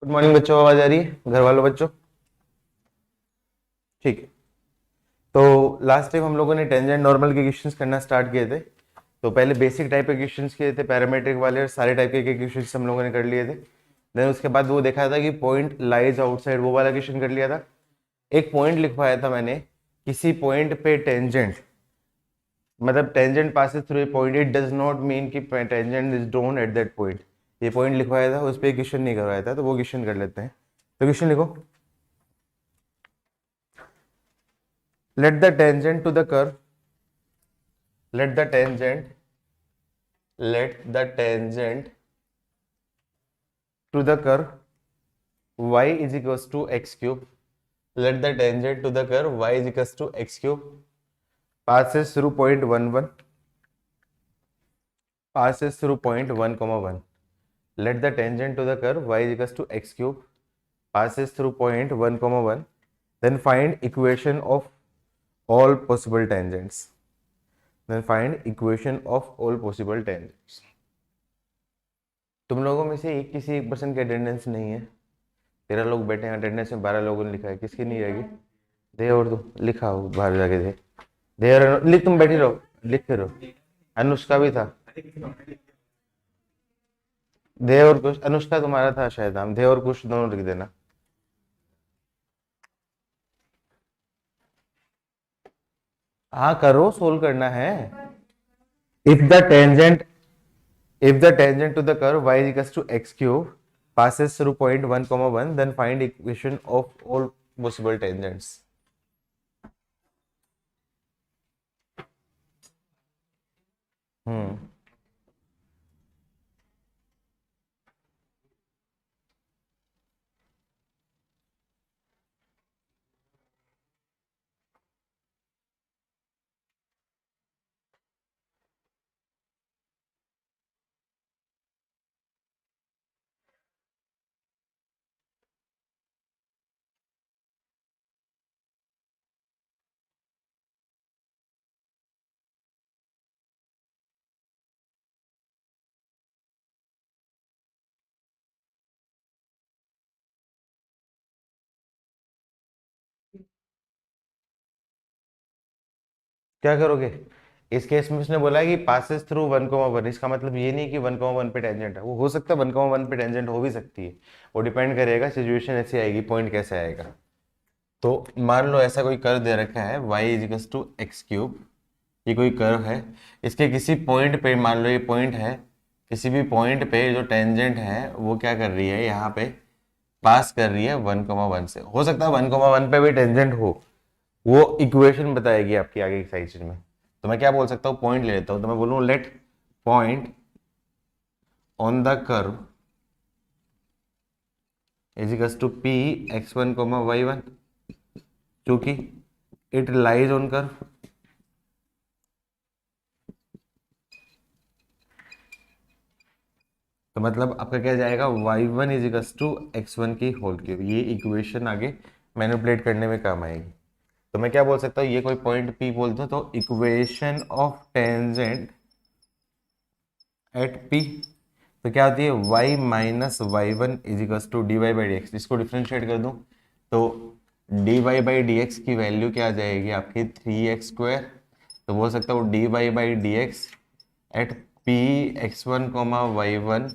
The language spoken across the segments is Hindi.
गुड मॉर्निंग बच्चों, आवाज आ रही है घर वालों बच्चों? ठीक है। तो लास्ट टाइम हम लोगों ने टेंजेंट नॉर्मल के क्वेश्चंस करना स्टार्ट किए थे। तो पहले बेसिक टाइप के क्वेश्चंस किए थे, पैरामीट्रिक वाले और सारे टाइप के क्वेश्चंस हम लोगों ने कर लिए थे। देन उसके बाद वो देखा था कि पॉइंट लाइज आउटसाइड, वो वाला क्वेश्चन कर लिया था। एक पॉइंट लिखवाया था मैंने, किसी पॉइंट पे टेंजेंट, मतलब tangent passes through a point, it does not mean कि tangent is drawn at that point. ये पॉइंट लिखवाया था, उस पर क्वेश्चन नहीं करवाया था, तो वो क्वेश्चन कर लेते हैं। तो क्वेश्चन लिखो, let the tangent to the curve let the tangent let the tangent to the curve y is equals to x cube. Let the tangent to the curve y is equals to x cube passes through point 1 1, passes through point 1 comma 1. Let the tangent to the curve y is equals to x cube passes through point 1 comma 1. Then find equation of all possible tangents. Then find equation of all possible tangents. तुम लोगों में से एक किसी एक पर्सन की अटेंडेंस नहीं है। 13 लोग बैठे हैं, अटेंडेंस में 12 लोगों ने लिखा है, किसकी नहीं रहेगी? दे और दो, लिखा हो बाहर जाके दे। दे और लिख, तुम बैठी रहो, लिख के रहो। अनुष्का भी था, दे और कुछ, अनुष्का तुम्हारा था शायद नाम, दे और कुछ दोनों लिख देना। हाँ करो, सोल्व करना है। If the tangent if the tangent to the curve y is equals to x cube passes through point 1 comma 1, then find equation of all possible tangents. हम्म क्या करोगे इस केस में? उसने बोला है कि पासेस थ्रू 1,1, इसका मतलब ये नहीं कि 1,1 पे टेंजेंट है। वो हो सकता है 1,1 पे टेंजेंट हो भी सकती है, वो डिपेंड करेगा, सिचुएशन ऐसी आएगी, पॉइंट कैसे आएगा। तो मान लो ऐसा कोई कर्व दे रखा है y is equals to x cube, ये कोई कर्व है, इसके किसी पॉइंट पे, मान लो ये पॉइंट है, किसी भी पॉइंट पे जो टेंजेंट है वो क्या कर रही है, यहाँ पे पास कर रही है 1,1 से। हो सकता है 1,1 पे भी टेंजेंट हो, वो इक्वेशन बताएगी आपकी आगे की साइड में। तो मैं क्या बोल सकता हूँ, पॉइंट ले लेता हूँ, तो मैं बोलूँ let point on the curve is equals to P x1 y1, क्योंकि इट लाइज ऑन कर्व। तो मतलब आपका क्या जाएगा, y1 is equals to x1 की होल क्यूब। ये इक्वेशन आगे मैनिपुलेट करने में काम आएगी। तो मैं क्या बोल सकता हूँ, ये कोई पॉइंट P बोल दो, तो equation of tangent at P, तो क्या होती है, y minus y one is equals to d y by d x. इसको डिफ्रेंशिएट कर दूं तो d y by d x की वैल्यू क्या आ जाएगी आपकी, 3x²। तो बोल सकता हूँ d y by d x at P x1 comma y one,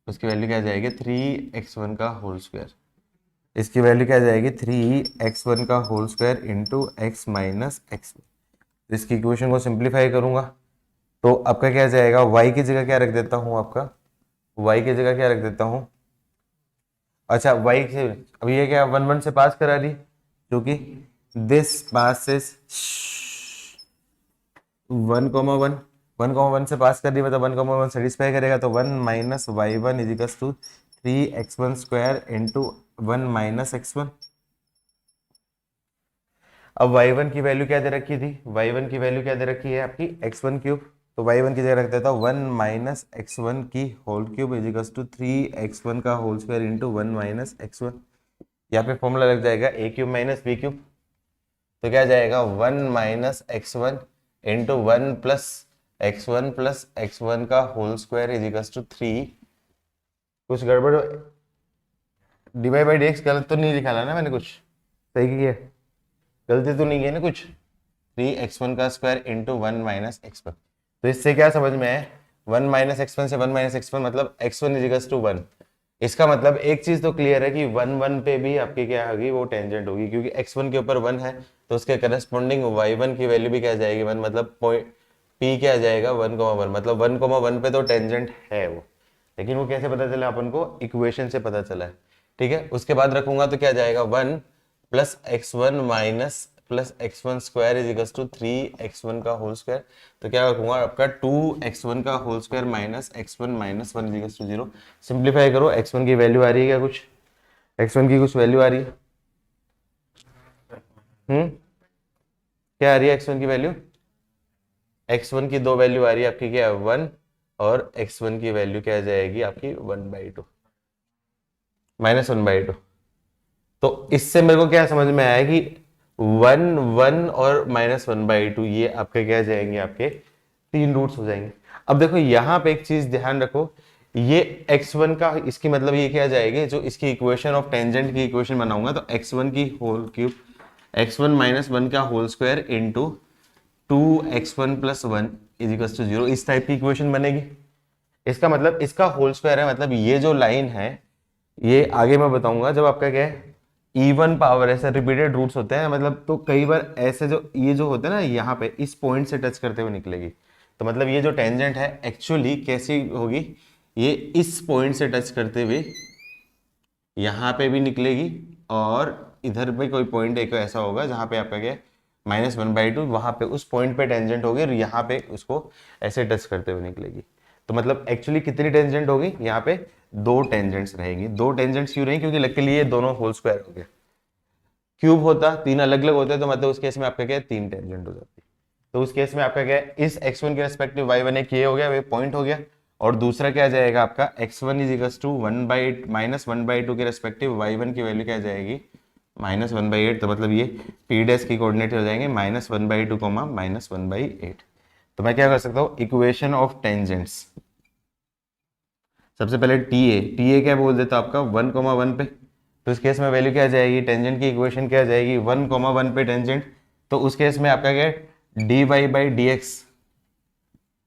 उसकी वैल्यू क्या आ जाएगी, 3x1 का होल स्क्वायर। इसकी वैल्यू क्या आ जाएगी, 3x1 का whole square into x minus x. इसकी इक्वेशन को सिंप्लीफाई करूंगा तो आपका क्या आ जाएगा, y की जगह क्या रख देता हूँ, आपका y की जगह क्या रख देता हूँ, अच्छा y से, अब ये क्या 1 1 से पास करा रही, क्योंकि दिस पासेस 1,1, 1,1 से पास कर रही, मतलब 1,1 सेटिस्फाई करेगा। तो 1 minus y one is equals to 3x1² into 1 minus x1। अब y1 की वैल्यू क्या दे रखी थी, y1 की वैल्यू क्या दे रखी है आपकी, x1 क्यूब। तो y1 की जगह रख देता हूँ 1 माइनस x1 की whole cube is equals to 3x1 का whole square into 1 minus x1। यहाँ पे फॉर्मूला लग जाएगा a cube minus b cube. तो क्या जाएगा, 1 minus x1 into 1 plus x1 का whole square is equals to 3। कुछ गड़बड़ डिवाइड बाई डी एक्स गलत तो नहीं लिखा ना मैंने, कुछ सही किया, गलती तो नहीं की ना कुछ। 3x1 का स्क्वायर इंटू 1 - x1। तो इससे क्या समझ में आया, 1 - x1 से 1 - x1 मतलब x1 इजिकल्स टू 1। इसका मतलब एक चीज तो क्लियर है कि 1 1 पे भी आपकी क्या होगी, वो टेंजेंट होगी, क्योंकि x1 के ऊपर 1 है तो उसके करस्पॉन्डिंग y1 की वैल्यू भी क्या आ जाएगी 1, मतलब पॉइंट p क्या आ जाएगा 1,1, मतलब 1,1 पे तो टेंजेंट है वो। लेकिन वो कैसे पता चला अपन को, इक्वेशन से पता चला है। ठीक है, उसके बाद रखूंगा तो क्या जाएगा 1 plus x1 minus plus x1 square is equal to 3x1 का होल स्क्वायर। तो क्या रखूंगा आपका 2x1 का whole square minus x1 minus 1 is equal to 0। Simplify करो, x1 की वैल्यू आ रही है क्या कुछ, x1 की कुछ वैल्यू आ रही है। क्या आ रही है x1 की वैल्यू, x1 की दो वैल्यू आ रही है आपकी, क्या है 1, और x1 की वैल्यू क्या आ जाएगी आपकी 1/2 -1/2। तो इससे मेरे को क्या समझ में आया कि 1 1 और -1/2 ये आपके क्या जाएंगे, आपके तीन रूट्स हो जाएंगे। अब देखो यहाँ पे एक चीज ध्यान रखो, ये x1 का, इसकी मतलब ये क्या जाएगी, जो इसकी इक्वेशन ऑफ टेंजेंट की इक्वेशन बनाऊंगा तो x1 की होल क्यूब, x1 - 1 का whole square into 2x1 + 1 is equal to 0, इस टाइप की इक्वेशन बनेगी। इसका मतलब इसका होल स्क्वायर है, मतलब ये जो लाइन है, ये आगे मैं बताऊंगा जब आपका क्या है इवन पावर, ऐसे रिपीटेड रूट्स होते हैं, मतलब तो कई बार ऐसे जो ये जो होते हैं ना, यहाँ पे इस पॉइंट से टच करते हुए निकलेगी। तो मतलब ये जो टेंजेंट है एक्चुअली कैसी होगी, ये इस पॉइंट से टच करते हुए यहाँ पे भी निकलेगी, और इधर पे कोई पॉइंट एक ऐसा होगा जहाँ पे आपका क्या -1/2, वहां पे उस पॉइंट पे टेंजेंट होगी, और यहाँ पे उसको ऐसे टच करते हुए निकलेगी। तो मतलब एक्चुअली कितनी टेंजेंट होगी यहाँ पे, दो टेंजेंट्स रहेंगी। दो टेंजेंट्स क्यों रही, क्योंकि लकीली ये दोनों होल स्क्वायर हो गए। क्यूब होता तीन अलग अलग होते, तो मतलब उस केस में आपका क्या है, तीन टेंजेंट हो जाती। तो उस केस में आपका क्या है, इस x1 के रेस्पेक्टिव y1 एक ये हो गया, वे पॉइंट हो गया, और दूसरा क्या जाएगा आपका x1 इज इक्वल टू 1/-1/2 के रेस्पेक्टिव y1 की वैल्यू क्या जाएगी -1/8। तो मतलब ये p डैश की कोऑर्डिनेट हो जाएंगे -1/2, -1/8। तो मैं क्या कर सकता हूँ, इक्वेशन ऑफ टेंजेंट्स, सबसे पहले TA क्या बोल देता आपका 1,1 पे। तो इस केस में वैल्यू क्या आ जाएगी, टेंजेंट की इक्वेशन क्या आ जाएगी 1,1 पे टेंजेंट। तो उस केस में आपका क्या है dy/dx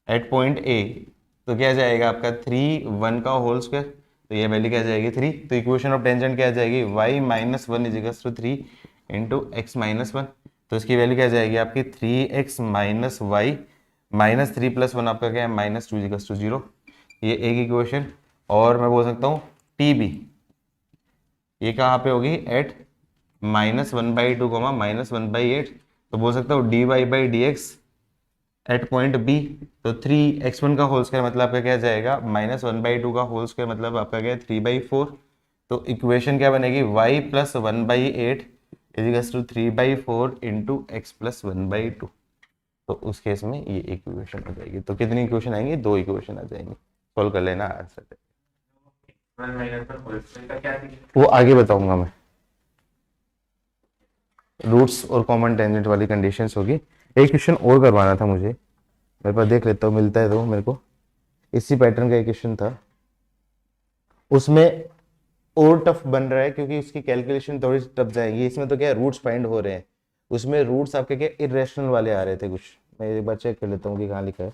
एट पॉइंट ए, तो क्या जाएगा आपका 3 1 का होल स्क्वायर, तो ये वैल्यू क्या जाएगी 3। तो इक्वेशन ऑफ टेंजेंट क्या जाएगी y-1 is equal to 3 into x-1। तो इसकी वैल्यू क्या जाएगी आपकी 3x - y -3 + 1 आपका क्या है -2 इज इक्वल टू 0। ये एक इक्वेशन। और मैं बोल सकता हूँ TB, ये कहाँ पे होगी एट -1/2 -1/8। तो बोल सकता हूँ dy/dx एट पॉइंट बी। तो 3x1 का होल स्क्वायर मतलब आपका क्या जाएगा -1/2 का होल स्क्वायर, मतलब आपका क्या है 3/4। तो इक्वेशन क्या बनेगी y + 1/8 is equal to 3/4 into x + 1/2। तो उस केस में ये इक्वेशन आ जाएगी। तो कितनी इक्वेशन आएंगी, दो इक्वेशन आ जाएंगी। सॉल्व कर लेना आंसर, वो आगे बताऊंगा मैं। रूट्स और कॉमन टेंजेंट वाली कंडीशंस होगी। एक क्वेश्चन और करवाना था मुझे, मेरे पास देख लेता हूँ मिलता है तो मेरे को। इसी पैटर्न का एक क्वेश्चन था, उसमें और टफ बन रहा है क्योंकि उसकी कैलकुलेशन थोड़ी सी टफ जाएगी। इसमें तो क्या है रूट्स फाइंड हो रहे हैं, उसमें रूट्स आपके क्या इरेशनल वाले आ रहे थे कुछ। मैं एक बार चेक कर लेता हूँ कि कहाँ लिखा है।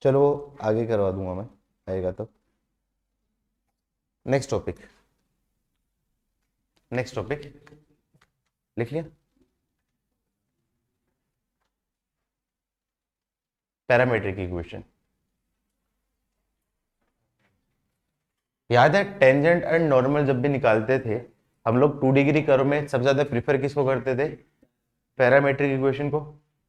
चलो आगे करवा दूंगा मैं, आएगा तो। नेक्स्ट टॉपिक, नेक्स्ट टॉपिक लिख लिया, पैरामीट्रिक इक्वेशन। याद है टेंजेंट एंड नॉर्मल जब भी निकालते थे हम लोग 2 डिग्री कर्व में सबसे ज्यादा प्रीफर किसको करते थे, पैरामेट्रिक इक्वेशन को।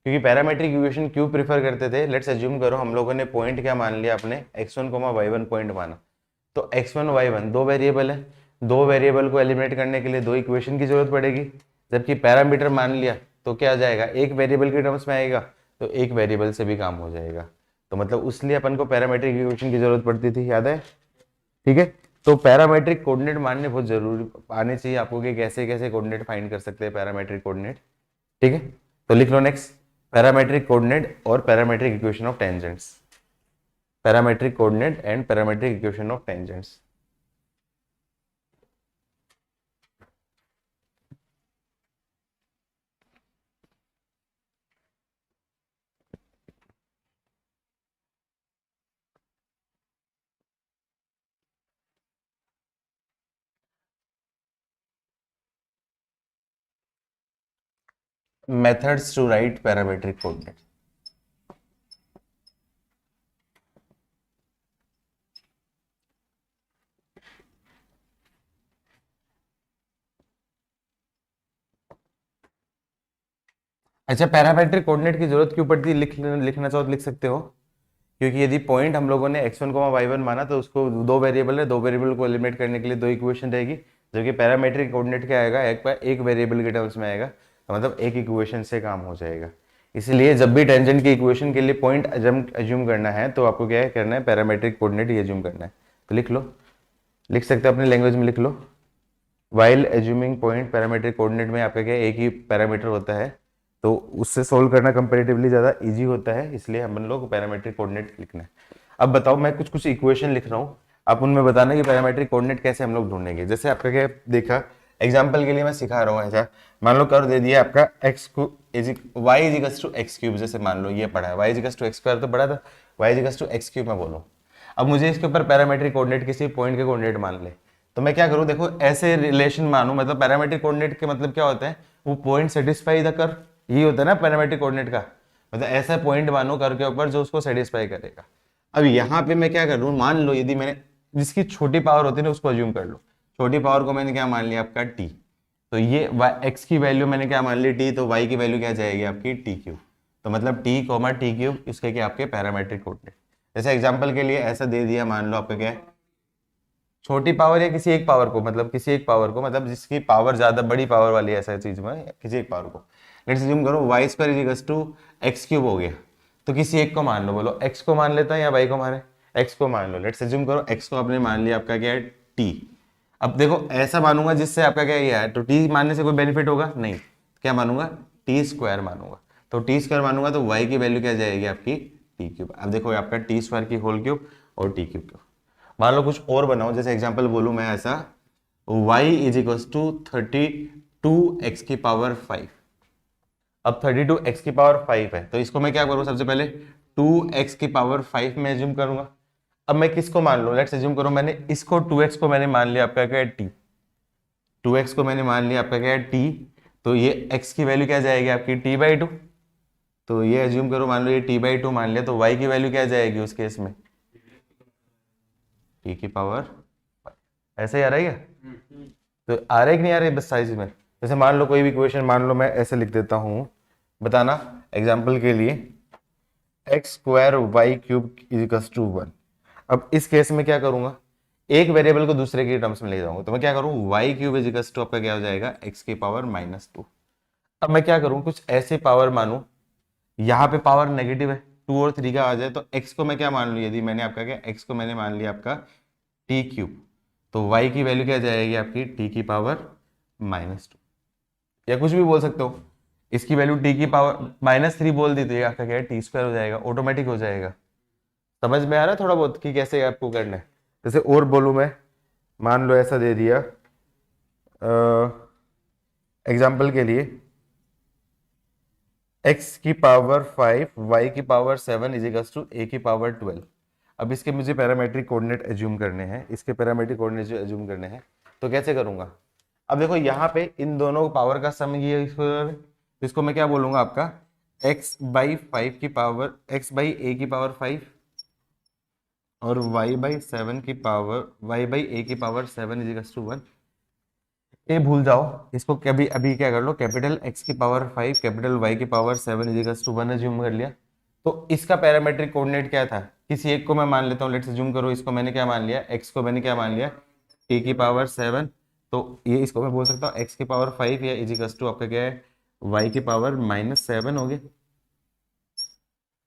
क्योंकि पैरामेट्रिक इक्वेशन क्यों प्रीफर करते थे, लेट्स अज्यूम करो हम लोगों ने पॉइंट क्या मान लिया अपने x1, y1 पॉइंट माना। तो x1 y1 दो वेरिएबल है, दो वेरिएबल को एलिमिनेट करने के लिए दो इक्वेशन की जरूरत पड़ेगी। जबकि पैरामीटर मान लिया तो क्या आ जाएगा, एक वेरिएबल के टर्म्स में आएगा, तो एक वेरिएबल से भी काम हो जाएगा। तो मतलब उसलिए अपन को पैरामेट्रिक इक्वेशन की जरूरत पड़ती थी, याद है। ठीक है, तो पैरामेट्रिक कोऑर्डिनेट मानने बहुत जरूरी आने चाहिए आपको कि कैसे कैसे कोऑर्डिनेट फाइंड कर सकते हैं पैरामेट्रिक कोऑर्डिनेट। ठीक है, तो लिख लो नेक्स्ट, पैरामेट्रिक कोऑर्डिनेट और parametric equation of tangents. Parametric coordinate and parametric equation of tangents. methods to write parametric coordinate। अच्छा, पैरामेट्रिक कोऑर्डिनेट की जरूरत क्यों पड़ती है? लिखना चाहो तो लिख सकते हो, क्योंकि यदि पॉइंट हम लोगों ने x1 y1 माना तो उसको दो वेरिएबल है, दो वेरिएबल को एलिमिनेट करने के लिए दो इक्वेशन रहेगी, जबकि पैरामेट्रिक कोऑर्डिनेट क्या आएगा, एक वेरिएबल के टर्म्स में आएगा, तो मतलब एक इक्वेशन से काम हो जाएगा। इसलिए जब भी टेंजेंट की इक्वेशन के लिए पॉइंट एज्यूम करना है तो आपको क्या करना है, पैरामेट्रिक कोऑर्डिनेट ही एज्यूम करना है। तो लिख लो, लिख सकते हो अपने लैंग्वेज में लिख लो, while assuming point parametric coordinate में आपका क्या एक ही पैरामीटर होता है, तो उससे सोल्व करना कंपैरेटिवली ज़्यादा इजी होता है, इसलिए हम लोग को पैरामेट्रिक कोऑर्डिनेट लिखना है। अब बताओ, मैं कुछ कुछ इक्वेशन लिख रहा हूँ, आप उनमें बताना कि पैरामेट्रिक कोऑर्डिनेट कैसे हम लोग ढूंढेंगे। जैसे आपका क्या देखा, एग्जाम्पल के लिए मैं सिखा रहा हूँ, ऐसा मान लो कर दे दिया आपका एक्स को y equals to x cube, जैसे मान लो ये पढ़ा है, y equals to x square तो पढ़ा था, y equals to x cube मैं बोलूँ। अब मुझे इसके ऊपर पैरामेट्रिक कोऑर्डिनेट किसी पॉइंट के कोऑर्डिनेट मान ले, तो मैं क्या करूँ, देखो ऐसे रिलेशन मानू, मतलब पैरामेट्रिक कोऑर्डिनेट के मतलब क्या होता है, वो पॉइंट सेटिस्फाई द कर, यही होता है ना पैरामेट्रिक कोऑर्डिनेट का मतलब, ऐसा पॉइंट मानो कर के ऊपर जो उसको सेटिस्फाई करेगा। अब यहाँ पे मैं क्या कर रहा हूँ, मान लो यदि मैंने जिसकी छोटी पावर होती है ना उसको अज्यूम कर लो, छोटी पावर को मैंने क्या मान लिया आपका टी, तो ये एक्स की वैल्यू मैंने क्या मान ली टी, तो वाई की वैल्यू क्या जाएगी आपकी टी क्यूब, तो मतलब टी कॉमा टी क्यूब इसके क्या आपके पैरामेट्रिक कोऑर्डिनेट। जैसे एग्जाम्पल के लिए ऐसा दे दिया, मान लो आपका क्या है, छोटी पावर या किसी एक पावर को, मतलब किसी एक पावर को, मतलब जिसकी पावर ज्यादा बड़ी पावर वाली ऐसा चीज में किसी एक पावर को, लेट्स अज्यूम करो y square equals to x cube हो गया, तो किसी एक को मान लो, बोलो एक्स को मान लेता है या वाई को माने, एक्स को मान लो, लेट्स अज्यूम करो एक्स को आपने मान लिया, आपका क्या है टी। अब देखो ऐसा मानूंगा जिससे आपका क्या है, तो टी मानने से कोई बेनिफिट होगा नहीं, क्या मानूंगा टी स्क्वायर मानूंगा, तो टी स्क्वायर मानूंगा तो वाई की वैल्यू क्या जाएगी आपकी टी क्यूब। अब देखो आपका टी स्क्वायर की होल क्यूब और टी क्यूब क्यूब। मान लो कुछ और बनाओ, जैसे एग्जांपल बोलूं मैं ऐसा, y is equals to 32x की पावर 5। अब 32x की पावर 5 है, तो इसको मैं क्या करूँ, सबसे पहले 2x की पावर 5 में एज्यूम करूंगा। अब मैं किसको मान लूँ, लेट्स एज्यूम करो मैंने इसको 2x को मैंने मान लिया आपका क्या है t, 2x को मैंने मान लिया आपका क्या है t, तो ये x की वैल्यू क्या जाएगी आपकी t/2, तो ये एज्यूम करो, मान लो ये t/2 मान लिया, तो y की वैल्यू क्या जाएगी उस केस में t की पावर, ऐसे ही आ रहा है क्या, तो आ रहा है कि नहीं आ रहा है बस साइज में। जैसे मान लो कोई भी क्वेश्चन, मान लो मैं ऐसे लिख देता हूँ, बताना एग्जांपल के लिए x square y cube equals to 1। अब इस केस में क्या करूंगा, एक वेरिएबल को दूसरे के टर्म्स में ले जाऊंगा, तो मैं क्या करूँ वाई क्यूब इजिकल्स टू आपका क्या हो जाएगा एक्स की पावर -2। अब मैं क्या करूँ, कुछ ऐसे पावर मानू, यहाँ पे पावर नेगेटिव है, 2 और 3 का आ जाए, तो x को मैं क्या मान लूँ, यदि मैंने आपका क्या x को मैंने मान लिया आपका टी क्यूब, तो y की वैल्यू क्या जाएगी आपकी t की पावर -2, या कुछ भी बोल सकते हो, इसकी वैल्यू t की पावर -3 बोल दी तो ये आपका क्या है टी स्क्वायर हो जाएगा, ऑटोमेटिक हो जाएगा। समझ में आ रहा है थोड़ा बहुत कि कैसे आपको करना है। जैसे और बोलूँ मैं, मान लो ऐसा दे दिया एग्जाम्पल के लिए x की पावर 5 y की power 7 is equals to a की पावर 12। अब इसके मुझे पैरामेट्रिक कोऑर्डिनेट एज्यूम करने हैं, इसके पैरामेट्रिक कोऑर्डिनेट जो एज्यूम करने हैं, तो कैसे करूंगा। अब देखो यहाँ पे इन दोनों पावर का सम ये इसको मैं क्या बोलूंगा आपका x/5 की पावर x/a की पावर 5 और y/7 की पावर y/a की पावर 7 इज इक्वल्स टू 1। ये भूल जाओ, इसको कभी अभी क्या कर लो, कैपिटल x की पावर 5 कैपिटल y की power 7 is equals to 1 assume कर लिया। तो इसका पैरामेट्रिक कोऑर्डिनेट क्या था, किसी एक को मैं मान लेता हूँ, लेट्स अज्यूम करो इसको मैंने क्या मान लिया, x को मैंने क्या मान लिया t की पावर 7, तो ये इसको मैं बोल सकता हूँ x की पावर 5 या इज इक्वल्स टू आपका क्या है y की पावर -7 हो गया।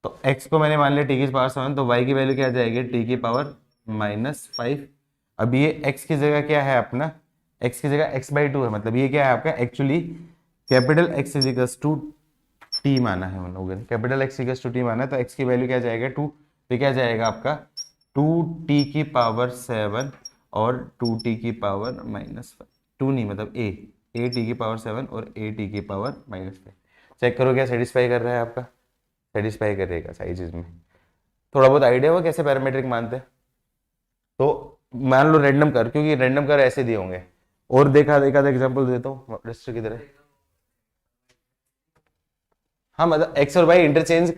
तो x को मैंने मान लिया t की पावर 7, तो y की वैल्यू क्या आ जाएगी t की पावर -5। अब ये x की जगह क्या है अपना, x की जगह x/2 है, मतलब ये क्या है आपका actually capital X is equals to t माना है उन लोगों ने, capital X equals to t माना है, तो x की वैल्यू क्या जाएगा 2, तो क्या जाएगा आपका 2t⁻7 और 2t⁻−5, 2 नहीं मतलब a t⁻7 और a t⁻−5। चेक करो क्या सेटिस्फाई कर रहा है आपका, सेटिस्फाई करेगा सारी चीज में। थोड़ा बहुत आइडिया हुआ कैसे पैरामीट्रिक मानते हैं। तो मान लो रैंडम कर, क्योंकि रैंडम कर ऐसे दिए होंगे, और देखा देखा एग्जांपल देता हूँ रजिस्टर की तरह। हाँ मतलब एक्स और वाई इंटरचेंज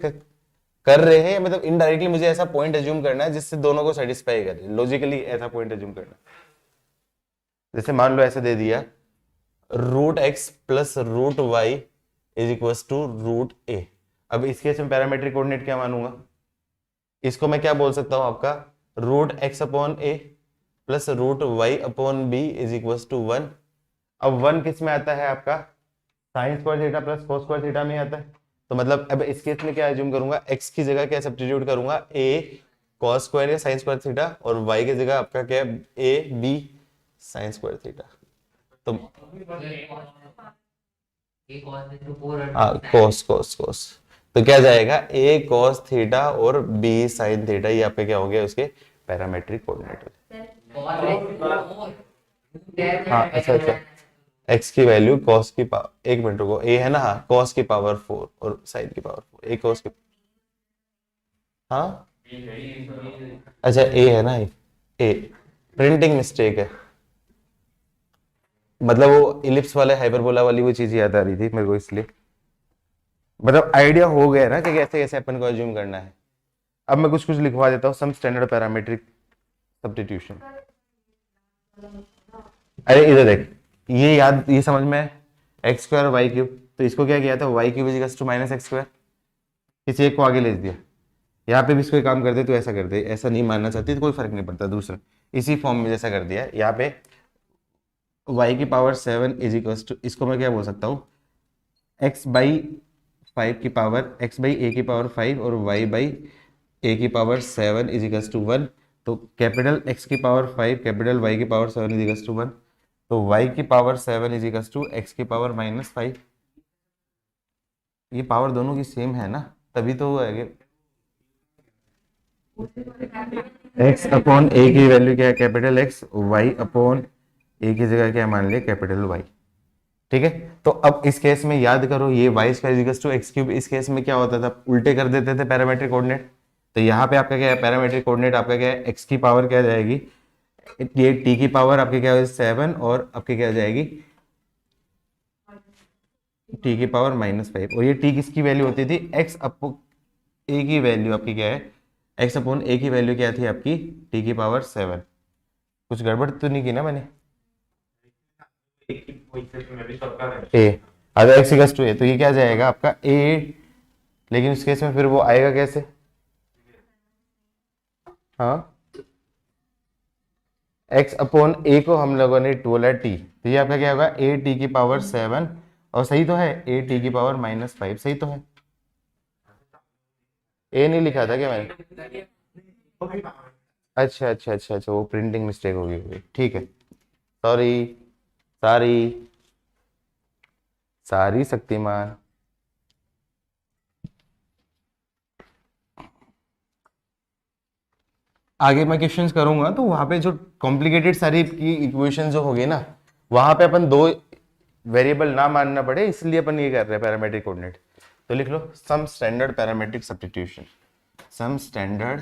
कर रहे हैं, मतलब इनडायरेक्टली मुझे ऐसा पॉइंट एज्यूम करना है जिससे दोनों को सेटिस्फाई करे, लॉजिकली ऐसा पॉइंट एज्यूम करना है। जैसे मान लो ऐसे दे दिया √x plus √y is equal to √a। अब इस केस में पैरामेट्रिक कोऑर्डिनेट क्या मानूंगा, इसको मैं क्या बोल सकता हूं आपका √x/a plus √y/b is equal to 1। अब 1 किस में आता है आपका, sine square theta plus cos square theta में आता है। तो मतलब अब इस केस में क्या एज्यूम करूंगा, x की जगह क्या सब्स्टिट्यूट करूंगा a cos स्क्वायर या साइन स्क्वायर थीटा, और y की जगह आपका क्या है a b sine square theta. तो हाँ कोस कोस कोस, तो क्या जाएगा a cos थीटा और b साइन थीटा, ये आपके क्या हो गया उसके पैरामेट्रिक कोऑर्डिनेट। हाँ अच्छा अच्छा, x की वैल्यू cos की पावर, एक मिनट रुको, a है ना, हाँ cos की पावर 4 और sin की पावर 4, a cos की, हाँ अच्छा a है ना, a प्रिंटिंग मिस्टेक है, मतलब वो इलिप्स वाले हाइपरबोला वाली वो चीज याद आ रही थी मेरे को, इसलिए मतलब आइडिया हो गया ना कि कैसे कैसे अपन को अज्यूम करना है। अब मैं कुछ कुछ लिखवा देता हूँ, सम स्टैंडर्ड पैरामीट्रिक सब्स्टिट्यूशन। अरे इधर देख, ये याद, ये समझ में x² और y3, तो इसको क्या किया था y³ इज टू -x², किसी एक को आगे ले दिया। यहाँ पे भी इसको काम कर दे तो ऐसा कर दे, ऐसा नहीं मानना चाहती तो कोई फर्क नहीं पड़ता, दूसरा इसी फॉर्म में जैसा कर दिया यहाँ पे y⁻7 इज इक्वल टू, इसको मैं क्या बोल सकता हूँ x/5 की पावर x/a⁵ और y/a⁻7 इज इक्वल टू 1। तो कैपिटल x की पावर 5 कैपिटल y की पावर 7 इज इक्वल टू 1, तो y⁻7 is equal to x की पावर -5। ये पावर दोनों की सेम है ना, तभी तो वो है x अपॉन a की वैल्यू क्या है capital X, y upon a की जगह क्या मान लिया कैपिटल Y। ठीक है, तो अब इस केस में याद करो ये y² x³, इस केस में क्या होता था उल्टे कर देते थे पैरामेट्रिक कोऑर्डिनेट। तो यहाँ पे आपका क्या है पैरामेट्रिक कोऑर्डिनेट आपका क्या है, x की पावर क्या जाएगी, ये t की पावर आपकी क्या है 7 और आपकी क्या जाएगी t की पावर -5, और ये t किसकी वैल्यू होती थी x अपो a की वैल्यू आपकी क्या है, x अपॉन a की वैल्यू क्या थी आपकी t की पावर 7। कुछ गड़बड़ तो नहीं की ना मैंने, a अगर x इक्वल्स टू a तो ये क्या जाएगा आपका a, लेकिन उस केस में फिर वो आएगा कैसे, हाँ x अपॉन a को हम लोगों ने बोला t, तो ये आपका क्या होगा a t की पावर 7, और सही तो है a t की पावर -5, सही तो है, a नहीं लिखा था क्या मैंने, अच्छा अच्छा अच्छा अच्छा वो प्रिंटिंग मिस्टेक होगी, ठीक है, सॉरी सॉरी सारी शक्तिमान। आगे मैं क्वेश्चंस करूंगा तो वहां पे जो कॉम्प्लिकेटेड सारी की इक्वेशन जो होगी ना, वहां पे अपन दो वेरिएबल ना मानना पड़े, इसलिए अपन ये कर रहे हैं पैरामेट्रिक कोऑर्डिनेट। तो लिख लो some standard parametric substitution, some standard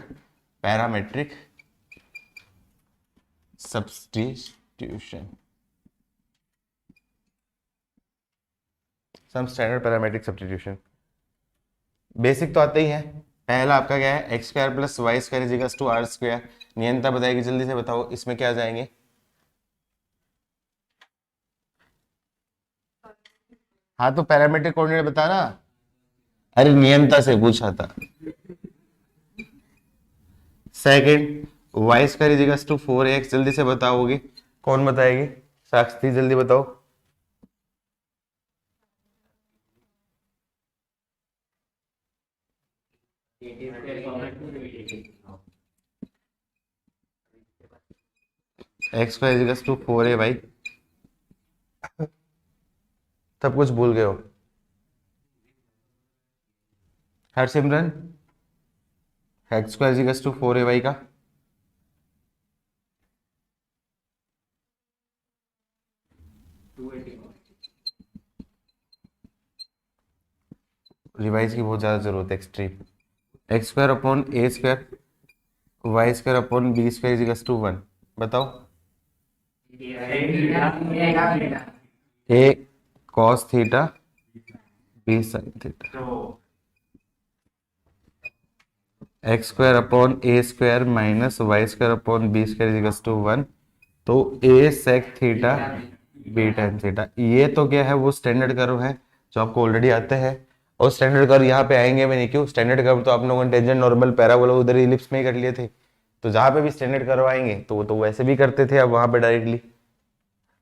parametric substitution, some standard parametric substitution. Basic तो आते ही है, पहला आपका क्या है x² plus y² is equal to r²। Niyanta बताएगी, जल्दी से बताओ इसमें क्या जाएंगे, हाँ तो पैरामीट्रिक कोऑर्डिनेट बता ना, अरे नियंता से पूछा था। Second y² is equal to 4x, जल्दी से बताओगे, कौन बताएगी, साक्षी जल्दी बताओ। X square equals to 4a भाई, सब कुछ भूल गए हो Harsimran? X square equals to 4a y का रिवाइज की बहुत ज़्यादा जरूरत है, extreme. X square upon a square y square upon b square equals to 1, बताओ। A cos theta b sine theta, x square upon a square minus y square upon b square equals to 1। तो a sec theta b tan theta, ये तो क्या है, वो स्टैंडर्ड कर्व है जो आपको ऑलरेडी आते हैं। और स्टैंडर्ड कर्व यहाँ पे आएंगे भी नहीं, क्यों? स्टैंडर्ड कर्व तो आप लोगों ने टेंजेंट नॉर्मल पैराबोला उधर इलिप्स में ही कर लिए थे। तो जहाँ पे भी स्टैंडर्ड कर्व आएंगे तो वो तो वैसे भी करते थे अब वहां पे डायरेक्टली।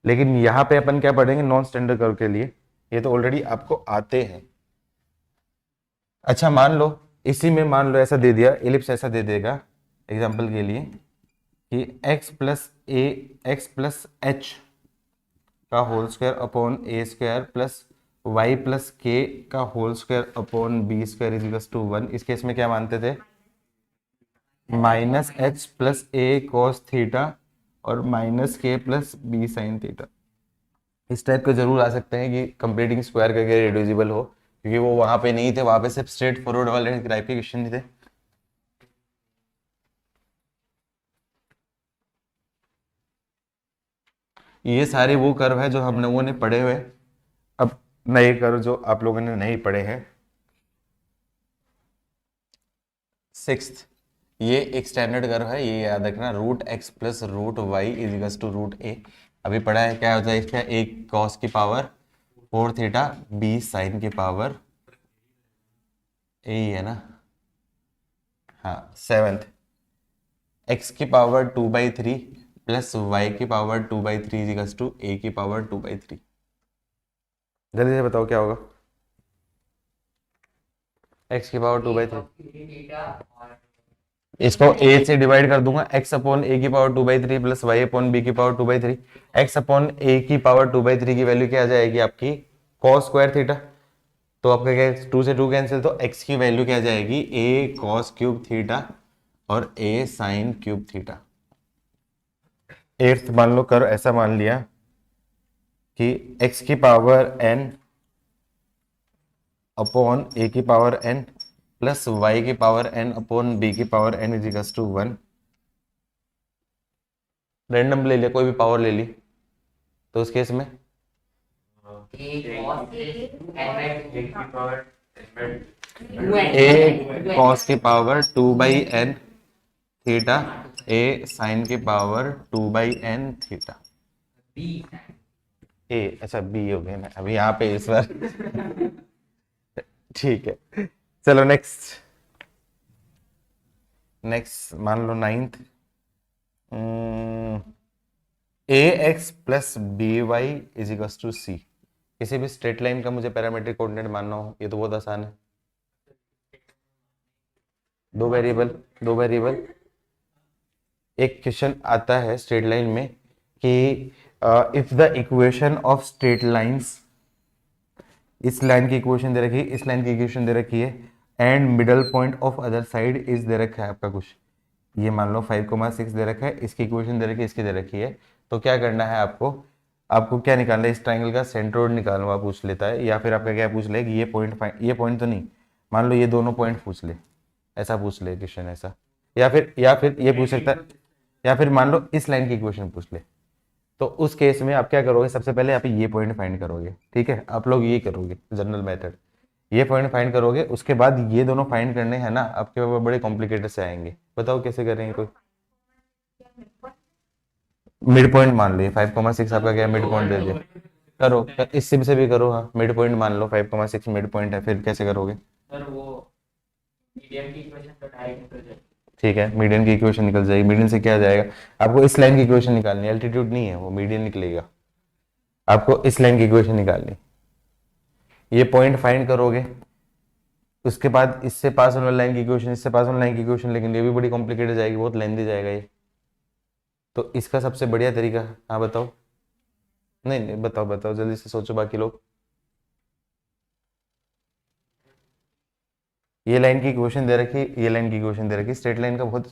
लेकिन यहाँ पे अपन क्या पढ़ेंगे नॉन स्टैंडर्ड कर्व के लिए, ये तो ऑलरेडी आपको आते हैं। अच्छा मान लो, इसी में मान लो ऐसा दे दिया, एलिप्स ऐसा दे देगा एग्जांपल के लिए कि एक्स प्लस एच का whole square upon a square plus y plus k का whole square upon b square is equal to 1। इस केस में क्या मानते थे? Minus h plus a cos theta और minus k plus b sine theta. इस टाइप के जरूर आ सकते हैं कि कंप्लीटिंग स्क्वायर करके रिड्यूसिबल हो, क्योंकि वो वहां पे नहीं थे, वहां पे सिर्फ स्ट्रेट फॉरवर्ड वाले टाइप के क्वेश्चन नहीं थे। ये सारे वो कर्व है जो हम लोगों ने पढ़े हुए। अब नए कर्व जो आप लोगों ने नहीं पढ़े हैं, सिक्स्थ, ये एक स्टैंडर्ड कर्व है, ये याद रखना, root x plus root y is equals to root a. अभी पढ़ा है क्या होता है इसका, एक कॉस की पावर 4 थीटा बी साइन की पावर ए ही है ना। हाँ, सेवंथ, एक्स की पावर 2/3 प्लस वाई की पावर 2/3 इज इक्वल्स टू ए की पावर 2/3। जल्दी से बताओ क्या होगा? एक्स की पावर 2/3, इसको ए से डिवाइड कर दूंगा, एक्स अपॉन ए की power 2/3 plus y upon b की पावर 2/3। एक्स अपॉन ए की पावर 2/3 की वैल्यू क्या आ जाएगी आपकी? Cos square theta. तो आपका क्या, 2 से 2 कैंसिल, तो एक्स की वैल्यू क्या आ जाएगी? ए कॉस क्यूब थीटा और ए साइन क्यूब थीटा। एट्थ मान लो कर, ऐसा मान लिया कि एक्स की पावर एन अपॉन ए की पावर एन प्लस वाई की पावर एन अपॉन बी की power n is equals to 1। Random ले लिया, कोई भी पावर ले ली, तो उस केस में ए कॉस की पावर 2/n थीटा, ए साइन की पावर 2/n थीटा। ए अच्छा बी हो गया ना अभी यहाँ पे इस बार। ठीक है, चलो नेक्स्ट। नेक्स्ट मान लो ninth, a x plus b y is equals to c. किसी भी स्ट्रेट लाइन का मुझे पैरामीट्रिक कोऑर्डिनेट मानना हो, ये तो बहुत आसान है। दो वेरिएबल, दो वेरिएबल। एक क्वेश्चन आता है स्ट्रेट लाइन में कि if the equation of straight lines, इस लाइन की इक्वेशन दे रखी है, इस लाइन की इक्वेशन दे रखी है, and middle point of other side is they रखा है आपका कुछ, ये मान लो 5,6 दे रखा है, इसकी इक्वेशन दे रखी है, इसकी दे रखी है। तो क्या करना है आपको? आपको क्या निकालना है? इस ट्राइंगल का सेंट्रोइड निकालना पूछ लेता है, या फिर आपका क्या पूछ ले कि ये पॉइंट, ये पॉइंट तो नहीं, मान लो ये दोनों पॉइंट पूछ ले, ऐसा पूछ ले क्वेश्चन ऐसा। या फिर ये पूछ सकता है, या फिर मान लो इस लाइन की इक्वेशन पूछ ले। तो उस केस में आप क्या करोगे? सबसे पहले आप ये पॉइंट फाइंड करोगे, ठीक है, आप लोग ये करोगे जनरल मेथड, ये पॉइंट फाइंड करोगे, उसके बाद ये दोनों फाइंड करने हैं ना, आपके पास बड़े कॉम्प्लिकेटेड से आएंगे। बताओ कैसे करेंगे? कोई मिड पॉइंट मान लो, ये 5,6 आपका क्या मिड पॉइंट दे दिया, करो इससे भी करो। हाँ, मिड पॉइंट मान लो 5,6 मिड पॉइंट है, फिर कैसे करोगे? ठीक है, मीडियन की इक्वेशन निकल जाएगी। मीडियन से क्या आ जाएगा? आपको इस लाइन की इक्वेशन निकालनी है, एल्टीट्यूड नहीं है वो, मीडियन निकलेगा। आपको इस लाइन की इक्वेशन निकालनी, ये पॉइंट फाइंड करोगे, उसके बाद इससे पास होने लाइन की इक्वेशन, इससे पास होने लाइन की इक्वेशन, लेकिन ये भी बड़ी कॉम्प्लिकेटेड जाएगी, बहुत लेंथी जाएगा ये। तो इसका सबसे बढ़िया तरीका, हाँ बताओ, नहीं नहीं बताओ बताओ जल्दी से सोचो बाकी लोग। ये लाइन की क्वेश्चन दे रखी, ये लाइन की क्वेश्चन दे रखी, स्ट्रेट लाइन का बहुत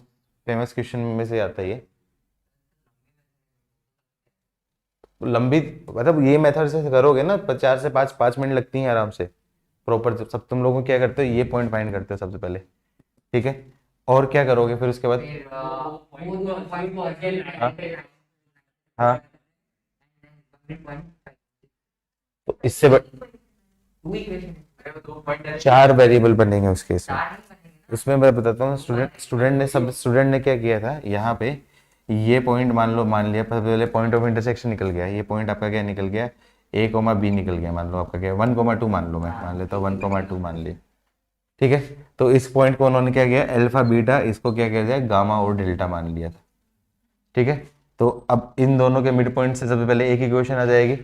फेमस क्वेश्चन में से आता है ये। लंबी, मतलब ये मेथड से करोगे ना 4 से 5 मिनट लगती हैं आराम से प्रॉपर। सब तुम लोगों क्या करते हो, ये पॉइंट फाइंड करते हो सबसे पहले, ठीक है। और क्या करोगे फिर उसके बाद? हाँ हाँ, तो इससे 4 वेरिएबल बनेंगे उस केस में। उसमें मैं बताता हूँ, स्टूडेंट ने क्या किया था यहाँ पे, ये पॉइंट मान लिया पहले, पॉइंट ऑफ इंटरसेक्शन निकल गया, ये पॉइंट आपका क्या निकल गया, ए कोमा बी निकल गया, मान लो आपका क्या 1,2 मान लो, मैं मान लेता हूँ 1,2 मान लिया, ठीक है। तो इस पॉइंट को उन्होंने क्या किया, अल्फा बीटा, इसको क्या किया जाए, गामा और डेल्टा मान लिया था, ठीक है। तो अब इन दोनों के मिड पॉइंट से सबसे पहले एक इक्वेशन आ जाएगी,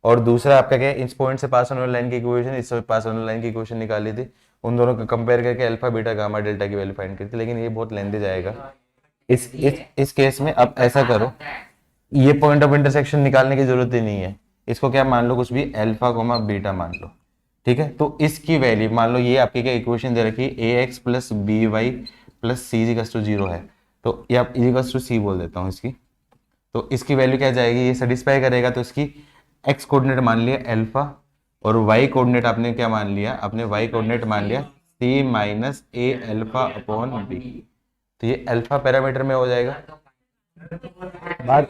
और दूसरा आपका क्या है, इस पॉइंट से पास होने वाली लाइन की इक्वेशन, इससे पास होने वाली लाइन की इक्वेशन निकाली थी, उन दोनों को कंपेयर करके अल्फा बीटा गामा डेल्टा की वैल्यू फाइंड करी थी, लेकिन ये बहुत लेंदी जाएगा। इस केस में अब ऐसा करो, ये पॉइंट ऑफ इंटरसेक्शन निकालने की जरूरत ही नहीं है, इसको क्या मान लो, कुछ भी अल्फा कोमा बीटा मान लो, ठीक है। तो इसकी वैल्यू मान लो, ये आपकी क्या इक्वेशन दे रखी है, a x plus b y plus c equals to 0 है, तो ये आप इक्वल्स टू सी बोल देता हूँ इसकी। तो इसकी वैल्यू क्या जाएगी, ये सेटिस्फाई करेगा, तो इसकी एक्स कोऑर्डिनेट मान लिया अल्फा, और वाई कोऑर्डिनेट आपने क्या मान लिया, आपने वाई कोऑर्डिनेट मान लिया सी माइनस ए अल्फा अपॉन बी, तो ये अल्फा पैरामीटर में हो जाएगा। बात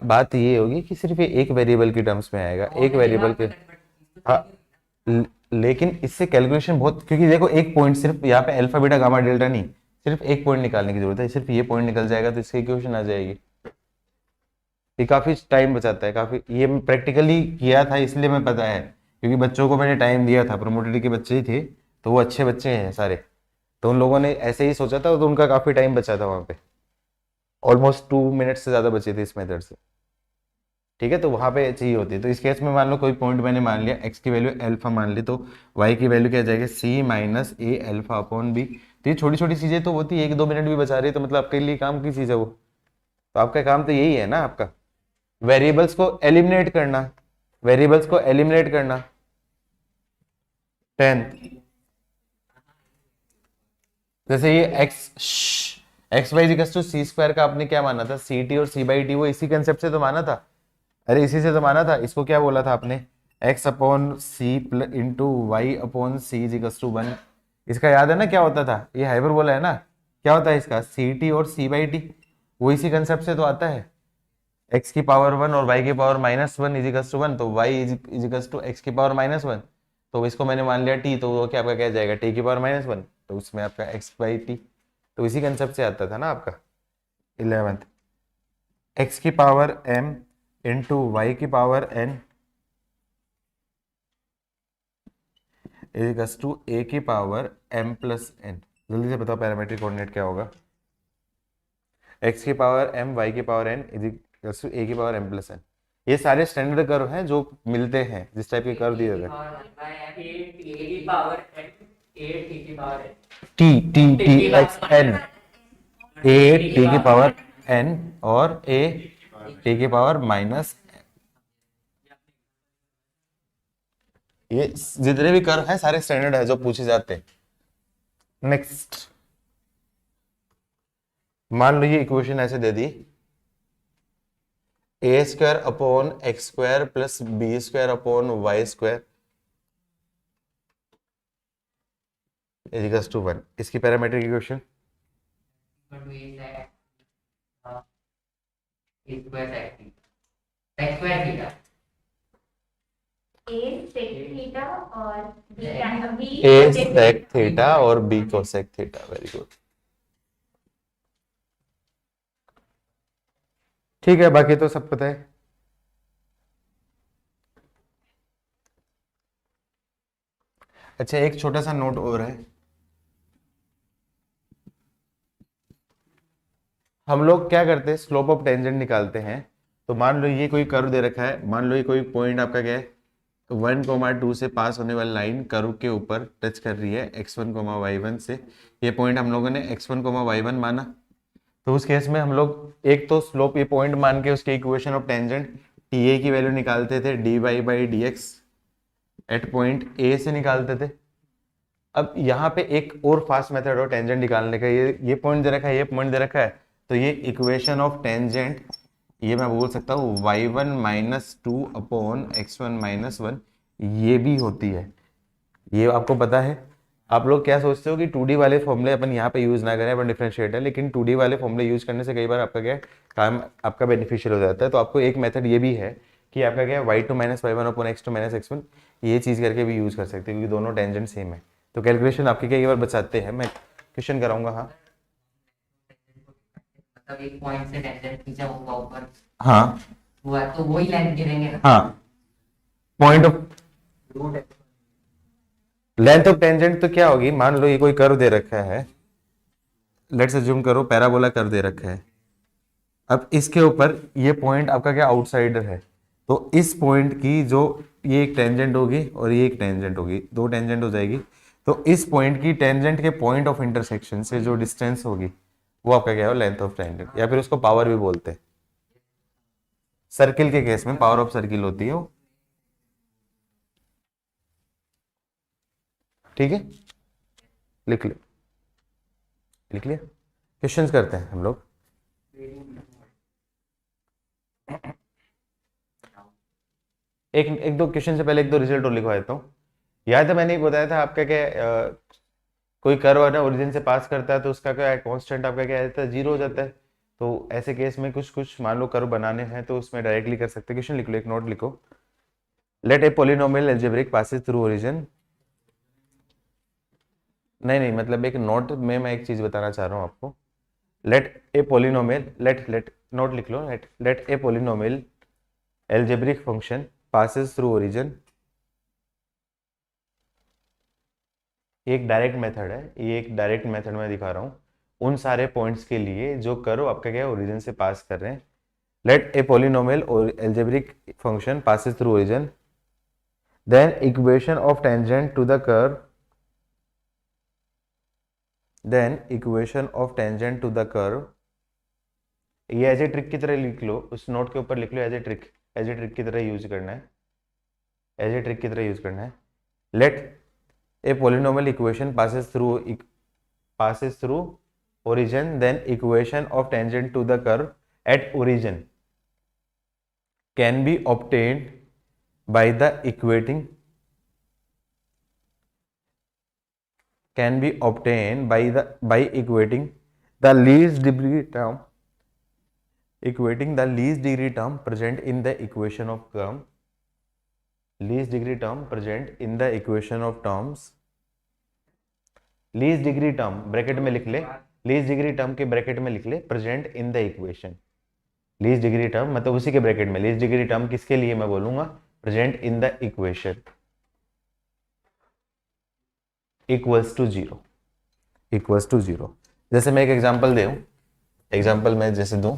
बात ये होगी कि सिर्फ ये एक वेरिएबल की टर्म्स में आएगा, एक वेरिएबल के, हाँ, लेकिन इससे कैलकुलेशन बहुत, क्योंकि देखो एक पॉइंट सिर्फ यहाँ पे अल्फा बीटा गामा डेल्टा नहीं, सिर्फ एक पॉइंट निकालने की जरूरत है, सिर्फ ये पॉइंट निकल जाएगा तो इसकी इक्वेशन आ जाएगी। ये काफी टाइम बचाता है, काफी, ये प्रैक्टिकली किया था इसलिए मैं पता है, क्योंकि बच्चों को मैंने टाइम दिया था, प्रोमोटेड के बच्चे ही थे, तो वो अच्छे बच्चे हैं सारे, तो उन लोगों ने ऐसे ही सोचा था, तो उनका काफी टाइम बचा था वहां पे, ऑलमोस्ट 2 मिनट से ज्यादा बचे थे इस मेथड से, ठीक है। तो वहां पे चाहिए होती है, तो इस केस में मान लो कोई पॉइंट मैंने मान लिया, एक्स की वैल्यू अल्फा मान ली, तो वाई की वैल्यू क्या जाएगी, सी माइनस ए अल्फा अपॉन बी। तो ये छोटी छोटी चीजें तो होती है, 1-2 मिनट भी बचा रही है, तो मतलब आपके लिए काम की चीज है वो, तो आपका काम तो यही है ना आपका, वेरिएबल्स को एलिमिनेट करना, वेरिएबल्स को एलिमिनेट करना। 10 जैसे ये x y equals to c square का आपने क्या माना था, सी टी और सी बाई टी, वो इसी कंसेप्ट से तो माना था, अरे इसी से तो माना था। इसको क्या बोला था आपने, x upon c into y upon c equals to 1। इसका याद है ना क्या होता था, ये हाइपरबोला है ना, क्या होता है इसका, सी टी और सी बाई टी, वो इसी कंसेप्ट से तो आता है, एक्स की पावर 1 और वाई की पावर -1 इजिकल्स टू 1, तो वाई इजिकल्स टू एक्स की पावर -1, तो इसको मैंने मान लिया टी, तो वो क्या आपका क्या जाएगा, टी की पावर -1, तो उसमें आपका एक्स बाई टी, तो इसी कंसेप्ट से आता था ना आपका 11th, एक्स की पावर m इंटू वाई की पावर n इजिकल्स टू ए की पावर m प्लस n। जल्दी से बताओ पैरामेट्रिक कोऑर्डिनेट क्या होगा, एक्स की पावर m वाई की पावर n इजिकल्स टू ए की पावर m प्लस n। ये सारे स्टैंडर्ड कर्व हैं जो मिलते हैं, जिस टाइप के कर्व दिए जाते हैं, t t t x n, a t की पावर n और ए टी की पावर माइनस, ये जितने भी कर्व हैं सारे स्टैंडर्ड है जो पूछे जाते हैं। नेक्स्ट, मान लो ये इक्वेशन ऐसे दे दी, a square upon x square plus b square upon y square equals to 1, इसकी parametric equation, a sec theta और b cosec theta, very good, ठीक है, बाकी तो सब पता है। अच्छा, एक छोटा सा नोट और है, हम लोग क्या करते हैं, स्लोप ऑफ टेंजेंट निकालते हैं, तो मान लो ये कोई कर्व दे रखा है, मान लो ये कोई पॉइंट आपका क्या है, 1,2 से पास होने वाली लाइन कर्व के ऊपर टच कर रही है x1, y1 से, ये पॉइंट हम लोगों ने x1, y1 माना, तो उस केस में हम लोग एक तो स्लोप ये पॉइंट मान के उसके equation of tangent t a की वैल्यू निकालते थे, d y by d x at point a से निकालते थे। अब यहाँ पे एक और फास्ट मेथड हो टेंजेंट निकालने का, ये पॉइंट दे रखा है, ये पॉइंट दे रखा है, तो ये इक्वेशन ऑफ टेंजेंट ये मैं बोल सकता हूँ y1 minus two upon x1 minus one, ये भी होती है। ये आपको पता है। आप लोग क्या सोचते हो कि 2D वाले फॉर्मूले अपन यहाँ पे यूज ना करें, अपन डिफरेंशिएट है, लेकिन 2D वाले फॉर्मूले यूज करने से कई बार आपका क्या है, काम आपका बेनिफिशियल हो जाता है। तो आपको एक मेथड ये भी है कि आपका क्या है y2 minus y one upon x2 minus x1, ये चीज करके भी यूज कर सकते हैं क्योंकि दोनों टेंजेंट सेम है। तो कैलकुलेशन आपके कई बार बचाते हैं। मैं क्वेश्चन कराऊंगा। हाँ मतलब एक पॉइंट से टेंजेंट खींचा होगा ऊपर, हाँ हुआ तो वही लेंथ गिरेंगे ना। हाँ, point of length of tangent तो क्या होगी, मान लो ये कोई कर्व दे रखा है, लेट्स अज्यूम करो पैराबोला कर्व दे रखा है। अब इसके ऊपर ये पॉइंट आपका क्या आउटसाइडर है, तो इस पॉइंट की जो ये एक टेंजेंट होगी और ये एक टेंजेंट होगी, दो टेंजेंट हो जाएगी। तो इस पॉइंट की टेंजेंट के पॉइंट ऑफ इंटरसेक्शन से जो डिस्टेंस होगी वो आपका क्या है, लेंथ ऑफ टेंजेंट, या फिर उसको पावर भी बोलते हैं। सर्किल के केस में पावर ऑफ सर्किल होती है वो। ठीक है, लिख लिया, लिख लिया। क्वेश्चंस करते हैं हम लोग। एक एक दो क्वेश्चन से पहले एक दो रिजल्ट और लिखवा देता हूँ। याद है मैंने बताया था आपका क्या कोई कर्व है ना ओरिजिन से पास करता है तो उसका क्या कांस्टेंट आपका क्या रहता है, जीरो हो जाता है। तो ऐसे केस में कुछ कुछ मान लो कर्व बनाने हैं तो उसमें डायरेक्टली कर सकते हैं। क्वेश्चन लिख लो, एक नोट लिखो। Let a polynomial algebraic passes through origin. नहीं नहीं, मतलब एक नोट में मैं एक चीज बताना चाह रहा हूँ आपको। Let a polynomial, let let note लिख लो, let a polynomial algebraic function passes through origin. एक डायरेक्ट मेथड है, ये एक डायरेक्ट मेथड में दिखा रहा हूँ उन सारे पॉइंट्स के लिए जो कर्व आपका क्या है ओरिजिन से पास कर रहे हैं। लेट ए पोलिनोमियल और algebraic function passes through origin, then equation of tangent to the curve, then equation of tangent to the curve. ये एज ए ट्रिक की तरह लिख लो, उस नोट के ऊपर लिख लो, as a trick, as a trick की तरह यूज करना है, एज ए ट्रिक की तरह यूज करना है। Let a polynomial equation passes through origin, then equation of tangent to the curve at origin can be obtained by the equating by equating the least degree term, equating the least degree term present in the equation of term, least degree term present in the equation of terms, least degree term bracket में लिख ले, लीस्ट डिग्री टर्म के ब्रैकेट में लिख ले present in the equation. Least degree term मतलब उसी के ब्रैकेट में लीस्ट डिग्री टर्म किसके लिए मैं बोलूंगा, present in the equation equals to zero, equals to zero. जैसे मैं एक एग्जांपल दूं, एग्जांपल मैं जैसे दूं,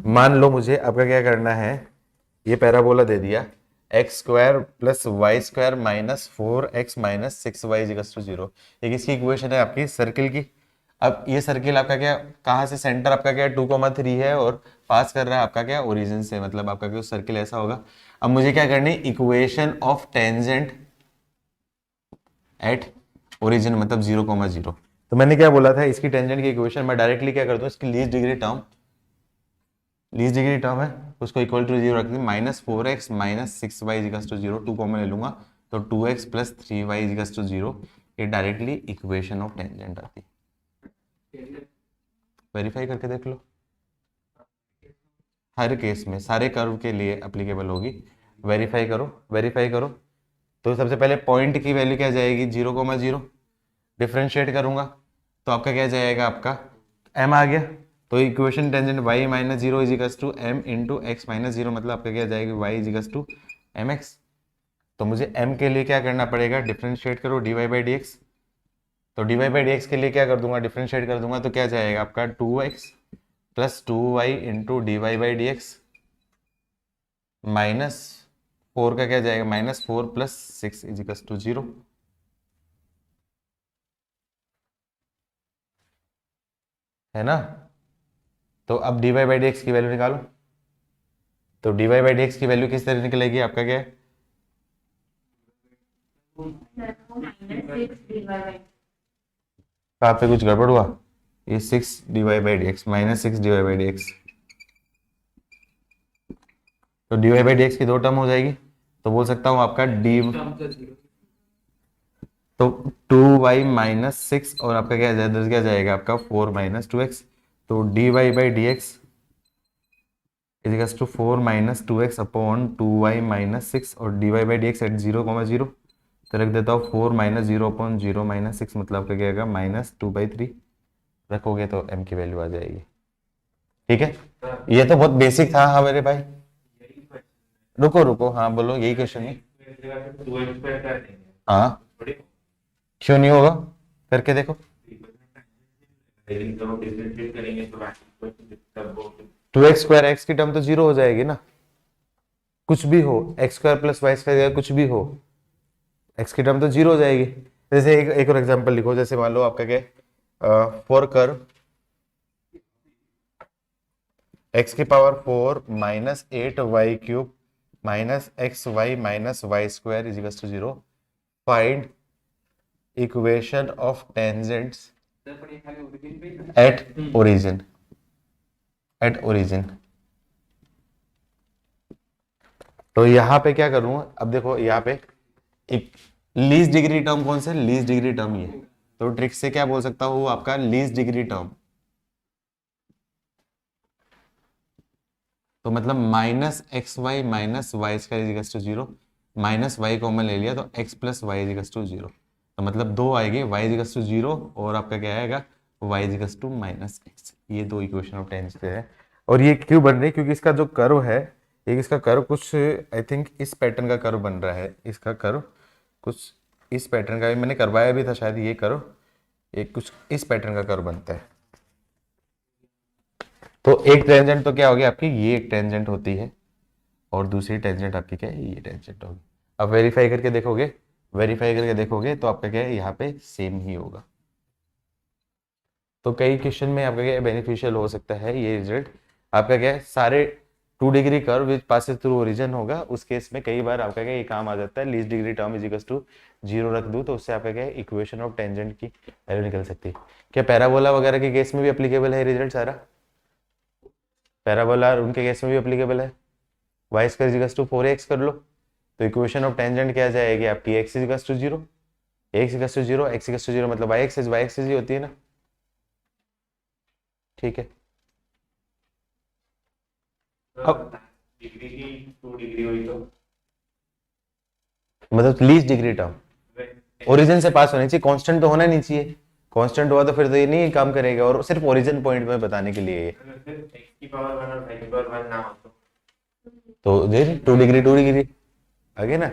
मान लो मुझे आपका क्या करना है, ये पैराबोला दे दिया x square plus y square minus 4x minus 6y equals to zero. ये किसकी इक्वेशन है, आपकी सर्किल की। अब ये सर्किल आपका क्या, कहाँ से सेंटर आपका क्या 2,3 है और पास कर रहा है आपका क्या ओरिजिन से, मतलब आपका क्या सर्किल ऐसा होगा। अब मुझे क्या करनी, equation of tangent at origin मतलब 0,0। तो मैंने क्या बोला था, इसकी टेंजेंट की इक्वेशन मैं डायरेक्टली क्या कर दूं, इसकी least degree term, least degree term है उसको इक्वल टू जीरो रख दी, minus 4x minus 6y equals to zero, 2 common ले लूंगा तो 2x plus 3y equals to zero. ये डायरेक्टली इक्वेशन ऑफ टेंजेंट आती है। वेरीफाई करके देख लो, हर केस में सारे कर्व के लिए एप्लीकेबल होगी। वेरीफाई करो, वेरीफाई करो। तो सबसे पहले पॉइंट की वैल्यू क्या जाएगी, 0,0। डिफ्रेंशिएट करूंगा तो आपका क्या जाएगा, आपका m आ गया। तो equation tangent y minus zero is equals to m into x minus zero, मतलब आपका क्या जाएगी y is equals to m x. तो मुझे m के लिए क्या करना पड़ेगा, डिफ्रेंशिएट करो dy बाई डी एक्स। तो dy बाई डी एक्स के लिए क्या कर दूंगा, डिफ्रेंशिएट कर दूंगा तो क्या जाएगा आपका 2x plus 2y into d y by d x minus 4 का क्या जाएगा, minus 4 plus 6 is equals to zero. है ना। तो अब dy बाई डी एक्स की वैल्यू निकालो। तो dy बाई डी एक्स की वैल्यू किस तरह निकलेगी, आपका क्या है, यहाँ पे कुछ गड़बड़ हुआ, ये 6 divide by d x minus 6 divide by d x, तो डिवाइड बाई डी एक्स की दो टर्म हो जाएगी, तो बोल सकता हूँ आपका डी, तो 2y माइनस 6 और आपका क्या जाएगा आपका 4 माइनस 2x, तो dy by d x equals to 4 minus 2x upon 2y minus 6 और dy by d x at 0,0, तो रख देता हूँ 4 माइनस 0 अपॉन 0 माइनस 6, मतलब क्या आएगा -2/3, रखोगे तो m की वैल्यू आ जाएगी। ठीक है, ये तो बहुत बेसिक था। हाँ मेरे भाई, रुको रुको, हाँ बोलो, यही क्वेश्चन है। हाँ क्यों नहीं होगा, करके देखो। 2x स्क्वायर एक्स की टर्म तो 0 हो जाएगी ना, कुछ भी हो, x square plus y square कुछ भी हो, एक्स की टर्म तो 0 हो जाएगी। जैसे एक और एग्जांपल लिखो, जैसे मान लो आपका क्या, फॉर कर्व x की power 4 minus 8y cube minus x y minus y square is equal to 0, find equation of tangents at origin, at origin. तो यहाँ पे क्या करूँ, अब देखो यहाँ पे एक लीस्ट डिग्री टर्म कौन से, लीस्ट डिग्री टर्म ये, तो ट्रिक से क्या बोल सकता हूँ आपका लीस्ट डिग्री टर्म, तो मतलब minus x y minus y square equals to 0, minus y common ले लिया तो x plus y equals to 0, तो मतलब दो आएगी, y इजिकल्स टू 0 और आपका क्या आएगा y equals to minus x. ये दो इक्वेशन ऑफ टेंजेंट है। और ये क्यों बन रही है, क्योंकि इसका जो कर्व है, एक इसका कर्व कुछ आई थिंक इस पैटर्न का कर्व बन रहा है, इसका कर्व कुछ इस पैटर्न का, मैंने करवाया भी था शायद, ये कर्व एक कुछ इस पैटर्न का कर्व बनता है। तो एक टेंजेंट तो क्या होगी आपकी, ये एक टेंजेंट होती है और दूसरी टेंजेंट आपकी क्या है, ये टेंजेंट होगी। अब वेरीफाई करके देखोगे, वेरीफाई करके देखोगे तो आपका क्या है, यहाँ पे सेम ही होगा। तो कई क्वेश्चन में आपका क्या बेनिफिशियल हो सकता है ये रिजल्ट, आपका क्या है सारे 2 डिग्री कर्व विच पासेस थ्रू ओरिजिन होगा, उस केस में कई बार आपका क्या ये काम आ जाता है, least degree term is equal to 0 रख दूं तो उससे आपका क्या है इक्वेशन ऑफ टेंजेंट की वैल्यू निकल सकती है। क्या पैराबोला वगैरह के केस में भी एप्लीकेबल है रिजल्ट सारा, पैराबोला उनके केस में भी एप्लीकेबल है, y square equals to 4x कर लो, तो इक्वेशन ऑफ टेंजेंट क्या जाएगी आपकी, x equals to 0, x equals to 0, x equals to 0 मतलब y एक्सिस ही होती है ना। ठीक है, अब डिग्री की 2 डिग्री हुई तो मतलब लीस्ट डिग्री टर्म ओरिजिन से पास होनी चाहिए, कांस्टेंट तो होना नहीं चाहिए, कांस्टेंट हुआ तो फिर तो ये नहीं काम करेगा, और सिर्फ ओरिजिन पॉइंट में बताने के लिए x की पावर 1 और y की पावर 1 ना हो तो दे 2 डिग्री 2 डिग्री आगे ना।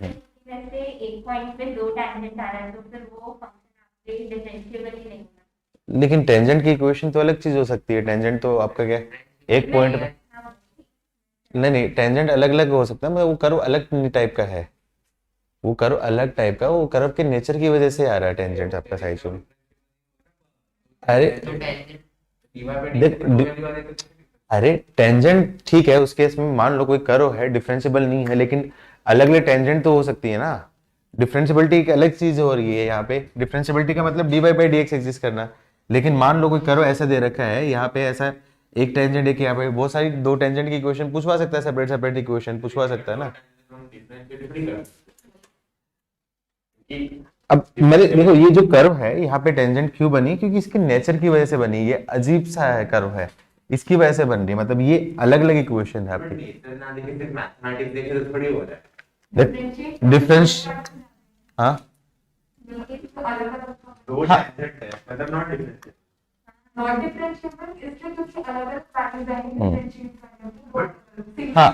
वैसे एक पॉइंट पे दो टैंजेंट आ रहा है तो फिर वो फंक्शन आपके डिफरेंशिएबल ही नहीं होगा। लेकिन टेंजेंट की इक्वेशन तो अलग चीज हो सकती है, टेंजेंट तो आपका क्या है एक पॉइंट पे, नहीं टेंजेंट अलग अलग हो सकता है, मतलब वो कर्व अलग टाइप का है, वो कर्व अलग टाइप का, वो कर्व के नेचर की वजह से आ रहा है टेंजेंट आपका साइड में। अरे तो टेंजेंट देख अरे टेंजेंट ठीक है, उस केस में मान लो कोई कर्व है डिफरेंशिएबल नहीं है, लेकिन अलग अलग टेंजेंट तो हो सकती है ना, डिफरेंशिएबिलिटी एक अलग चीज हो रही है यहाँ पे, डिफरेंशिएबिलिटी का मतलब d y by d x exist करना। लेकिन मान लो कोई कर्व ऐसा दे रखा है यहाँ पे, ऐसा एक टेंजेंट एक यहाँ पे, बहुत सारी दो टेंजेंट की इक्वेशन पूछवा सकता है, सेपरेट सेपरेट इक्वेशन पूछवा सकता है ना। अब मेरे देखो ये जो कर्व है यहाँ पे टेंजेंट क्यों बनी, क्योंकि इसके नेचर की वजह से बनी, ये अजीब सा है कर्व है, इसकी वजह से बन रही है, मतलब ये अलग अलग इक्वेशन है आपकी। मैथमेटिक्स देखे तो थोड़ी हो रहा है डिफरेंस हाँ दो हाँ। टेंजेंट है मतलब नॉट डिफरेंशिएबल नॉट डिफरेंशिएबल इसलिए क्योंकि अलग अलग पैटर्न आएंगे डिफरेंशिएट करने को। हाँ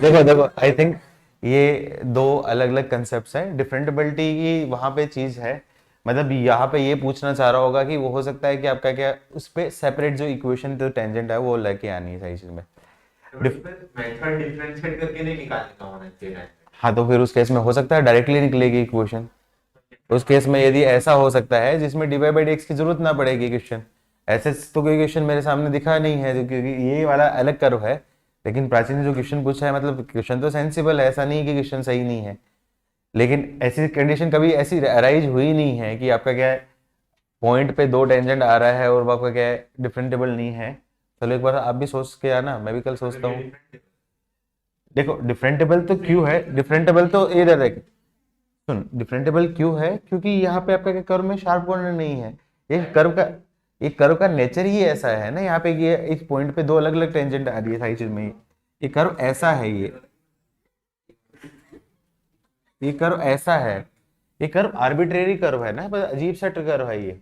देखो देखो आई थिंक ये दो अलग अलग कंसेप्ट हैं, डिफरेंटेबिलिटी की वहां पे चीज है, मतलब यहाँ पे ये पूछना चाह रहा होगा कि वो हो सकता है कि आपका क्या उस पे सेपरेट जो इक्वेशन तो टेंजेंट है वो लेके आनी है सही चीज में। मेथड डिफरेंशिएट करके नहीं निकालने का होना चाहिए। हाँ तो फिर उस केस में हो सकता है डायरेक्टली निकलेगी इक्वेशन। उस केस में यदि ऐसा हो सकता है जिसमें डीवाई बाई डी की जरूरत ना पड़ेगी क्वेश्चन, ऐसे तो कोई क्वेश्चन मेरे सामने दिखा नहीं है क्योंकि ये वाला अलग कर्व है। लेकिन प्राचीन ने जो क्वेश्चन पूछा है मतलब क्वेश्चन तो सेंसिबल है, ऐसा नहीं कि क्वेश्चन सही नहीं है। लेकिन ऐसी कंडीशन कभी ऐसी अराइज हुई नहीं है कि आपका क्या है पॉइंट पे दो टेंजेंट आ रहा है और वो आपका क्या है डिफरेंटेबल नहीं है। चलो एक बार आप भी सोच के आना, मैं भी कल सोचता हूँ। देखो डिफरेंटेबल तो क्यों है, डिफरेंटेबल तो ये देख सुन, डिफरेंटेबल क्यों है क्योंकि यहाँ पे आपका कर्व में शार्प कॉर्नर नहीं है। ये कर्व का नेचर ही ऐसा है ना, यहाँ पे ये इस पॉइंट पे दो अलग अलग टेंजेंट आ रही है सारी चीज में। ये कर्व ऐसा है, ये कर्व ऐसा है, ये कर्व आर्बिट्रेरी कर्व है ना, बस अजीब सा कर्व है ये।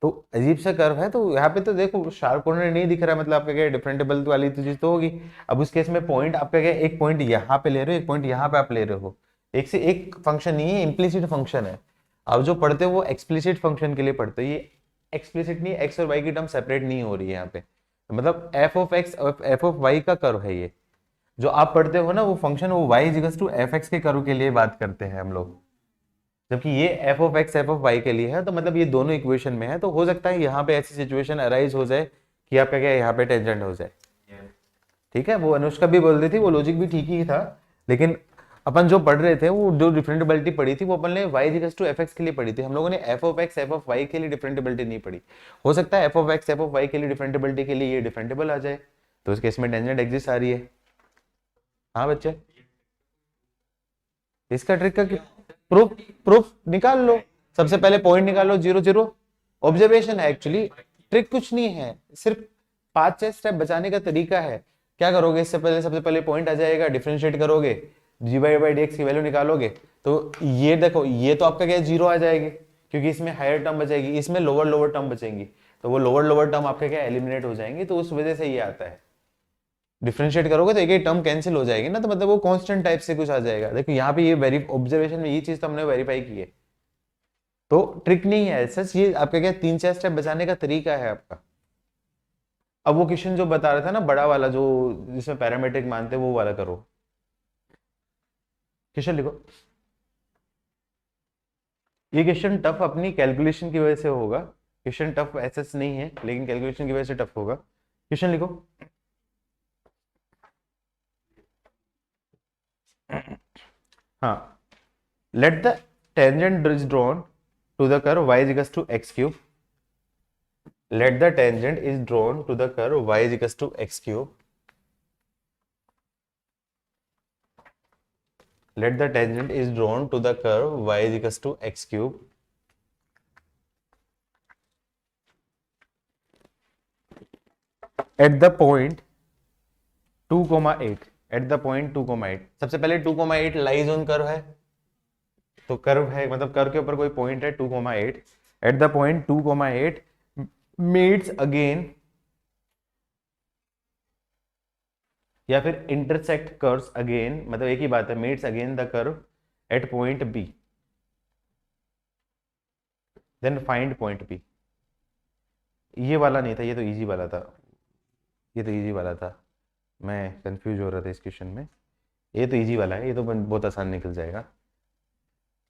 तो अजीब सा कर्व है तो यहाँ पे तो देखो शार्प कॉर्नर नहीं दिख रहा है, मतलब आपका क्या डिफरेंटेबल वाली तो चीज तो होगी। अब उस केस में पॉइंट आपका क्या एक पॉइंट यहाँ पे ले रहे हो, एक पॉइंट यहाँ पे आप ले रहे हो, एक से एक फंक्शन नहीं है, इम्प्लीसिट फंक्शन है। अब जो पढ़ते हो वो एक्सप्लिसिट फंक्शन के लिए पढ़ते हो, ये एक्सप्लिसिट नहीं, एक्स और वाई की टर्म सेपरेट नहीं हो रही है यहाँ पे। मतलब f of x f of y का कर्व है ये। जो आप पढ़ते हो ना वो फंक्शन वो y equals to f x के कर्व के लिए बात करते हैं हम लोग, जबकि ये f of x f of y के लिए है। तो मतलब ये दोनों इक्वेशन में है, तो हो सकता है यहाँ पे ऐसी सिचुएशन अराइज हो जाए कि आपका क्या यहाँ पे टेंजेंट हो जाए। ठीक है, वो अनुष्का भी बोल रही थी, वो लॉजिक भी ठीक ही था। लेकिन अपन जो पढ़ रहे थे वो जो डिफरेंटेबिलिटी पढ़ी थी वो अपन ने y equals to f x के लिए पढ़ी थी, हम लोगों ने f of x f of y के लिए डिफरेंटेबिलिटी नहीं पढ़ी। हो सकता है f of x f of y के लिए डिफरेंटेबिलिटी के लिए ये डिफरेंटेबल आ जाए, तो इस केस में टेंजेंट एग्जिस्ट आ रही है। हाँ बच्चे, इसका ट्रिक का प्रूफ प्रूफ निकाल लो। सबसे पहले पॉइंट निकालो 0 0, ऑब्जर्वेशन है एक्चुअली, ट्रिक कुछ नहीं है, सिर्फ 5-6 स्टेप बचाने का तरीका है। क्या करोगे इससे पहले, सबसे पहले पॉइंट आ जाएगा, डिफरेंशिएट करोगे, D by by d x की वैल्यू निकालोगे, तो ये देखो ये तो आपका क्या 0 आ जाएगी क्योंकि इसमें हायर टर्म बचेगी, इसमें लोअर लोअर टर्म बचेंगी, तो वो लोअर लोअर टर्म आपके क्या एलिमिनेट हो जाएंगे, तो उस वजह से ये आता है। डिफरेंशिएट करोगे तो एक एक टर्म कैंसिल हो जाएगी ना, तो मतलब वो कांस्टेंट टाइप से कुछ आ जाएगा। देखो यहाँ पे ये वेरी ऑब्जर्वेशन में ये चीज तो हमने वेरीफाई की है, तो ट्रिक नहीं है सच, ये आपका क्या 3-4 स्टेप बचाने का तरीका है आपका। अब वो क्वेश्चन जो बता रहा था ना बड़ा वाला जो जिसमें पैरामीट्रिक मानते वो वाला करो, क्वेश्चन लिखो। ये क्वेश्चन टफ अपनी कैलकुलेशन की वजह से होगा, क्वेश्चन टफ ऐसा नहीं है लेकिन कैलकुलेशन की वजह से टफ होगा। क्वेश्चन लिखो। हाँ, let the tangent is drawn to the curve y is equals to x cube. Let the tangent is drawn to the curve y is equals to x cube. Let the tangent is drawn to the curve y is equals to x cube. At the point 2,8, at the point 2,8, सबसे पहले 2,8 लाइज ऑन कर्व है, तो कर्व है मतलब कर्व के ऊपर कोई पॉइंट है 2,8, at the point 2,8 meets again या फिर इंटरसेक्ट कर्व्स अगेन, मतलब एक ही बात है, meets again the curve at point b, then find point b. ये वाला नहीं था, ये तो इजी वाला था, ये तो इजी वाला था, मैं कंफ्यूज हो रहा था इस क्वेश्चन में। ये तो इजी वाला है, ये तो बहुत आसान निकल जाएगा।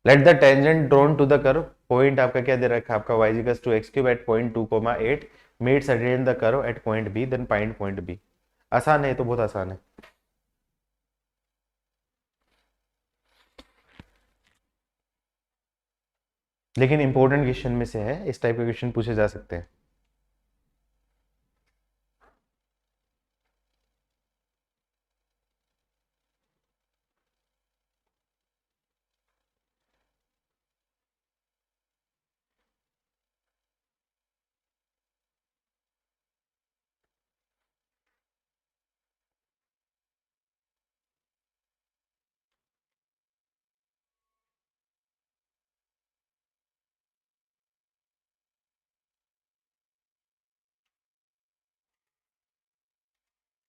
Let the tangent drawn to the curve, point आपका क्या दे रखा है आपका y equals to x cube at point 2,8 meets again the curve at point b, then find point b। आसान है, तो बहुत आसान है। लेकिन इंपॉर्टेंट क्वेश्चन में से है, इस टाइप के क्वेश्चन पूछे जा सकते हैं।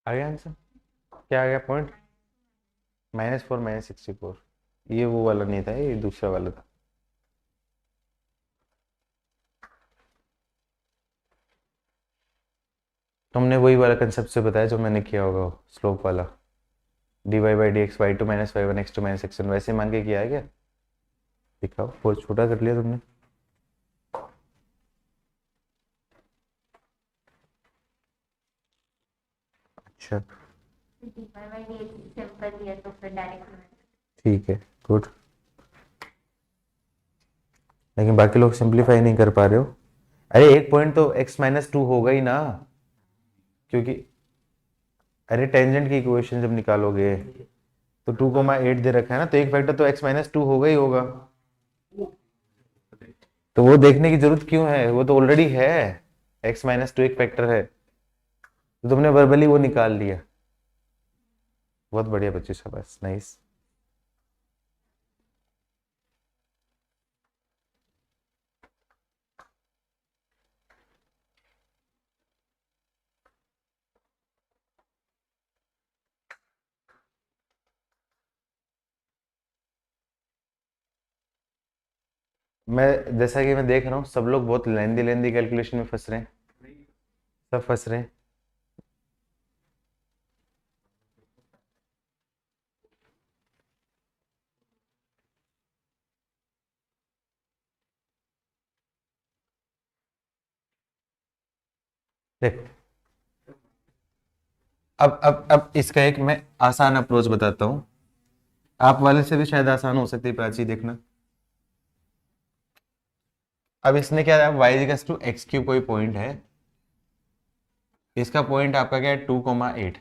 आ गया आंसर, क्या आ गया पॉइंट -4 -64, ये वो वाला नहीं था, ये दूसरा वाला था। तुमने वही वाला कंसेप्ट से बताया जो मैंने किया होगा, स्लोप वाला, d y by d x y two minus y one x two minus x one वैसे मान के किया है क्या? दिखाओ, बहुत छोटा कर लिया तुमने। अच्छा सिंपल दिया तो फिर डायरेक्ट ठीक है, गुड। लेकिन बाकी लोग सिंप्लीफाई नहीं कर पा रहे हो। अरे एक पॉइंट तो x माइनस टू होगा ही ना, क्योंकि अरे टेंजेंट की इक्वेशन जब निकालोगे तो 2,8 दे रखा है ना, तो एक फैक्टर तो x माइनस टू होगा ही होगा। तो वो देखने की जरूरत क्यों है, वो तो ऑलरेडी है, x माइनस टू एक फैक्टर है, तो तुमने वर्बली वो निकाल लिया। बहुत बढ़िया बच्चे, शाबाश, नाइस। जैसा कि मैं देख रहा हूँ सब लोग बहुत लेंदी लेंदी कैलकुलेशन में फंस रहे हैं, सब फंस रहे हैं। देख, अब इसका एक मैं आसान अप्रोच बताता हूँ, आप वाले से भी शायद आसान हो सकती है प्राची, देखना। अब इसने क्या है, y equals to x cube कोई पॉइंट है, इसका पॉइंट आपका क्या है 2,8,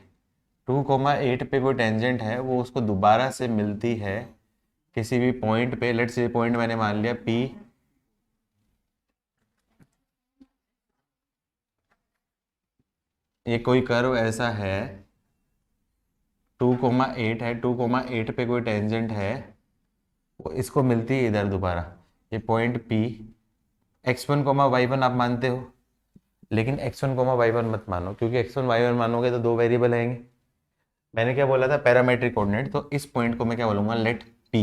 2,8 पे कोई टेंजेंट है, वो उसको दोबारा से मिलती है किसी भी पॉइंट पे। लेट्स से पॉइंट मैंने मान लिया P, ये कोई कर्व ऐसा है 2,8 है, 2,8 पे कोई टेंजेंट है, वो इसको मिलती है इधर दोबारा, ये पॉइंट P। x1 y1 आप मानते हो, लेकिन x1 y1 मत मानो, क्योंकि x1 y1 मानोगे तो दो वेरिएबल आएंगे। मैंने क्या बोला था, पैरामेट्रिक कोऑर्डिनेट, तो इस पॉइंट को मैं क्या बोलूंगा, लेट p,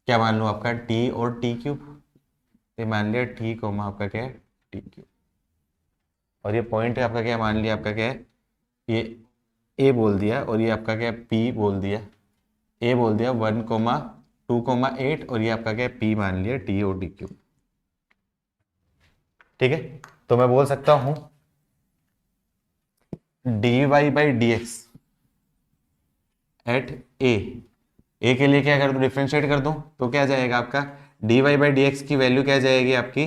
क्या मान लूँ आपका t और t क्यूब, ये मान लिया t कोमा आपका क्या है t क्यूब, और ये पॉइंट है आपका क्या मान लिया, आपका क्या है, ये a बोल दिया, और ये आपका क्या है p बोल दिया, a बोल दिया 1,2,8, और ये आपका क्या है p मान लिया t और t क्यूब। ठीक है, तो मैं बोल सकता हूं dy बाई dx एट ए के लिए क्या कर दूं, डिफ्रेंशिएट कर दूं, तो क्या जाएगा आपका dy बाई dx की वैल्यू क्या जाएगी आपकी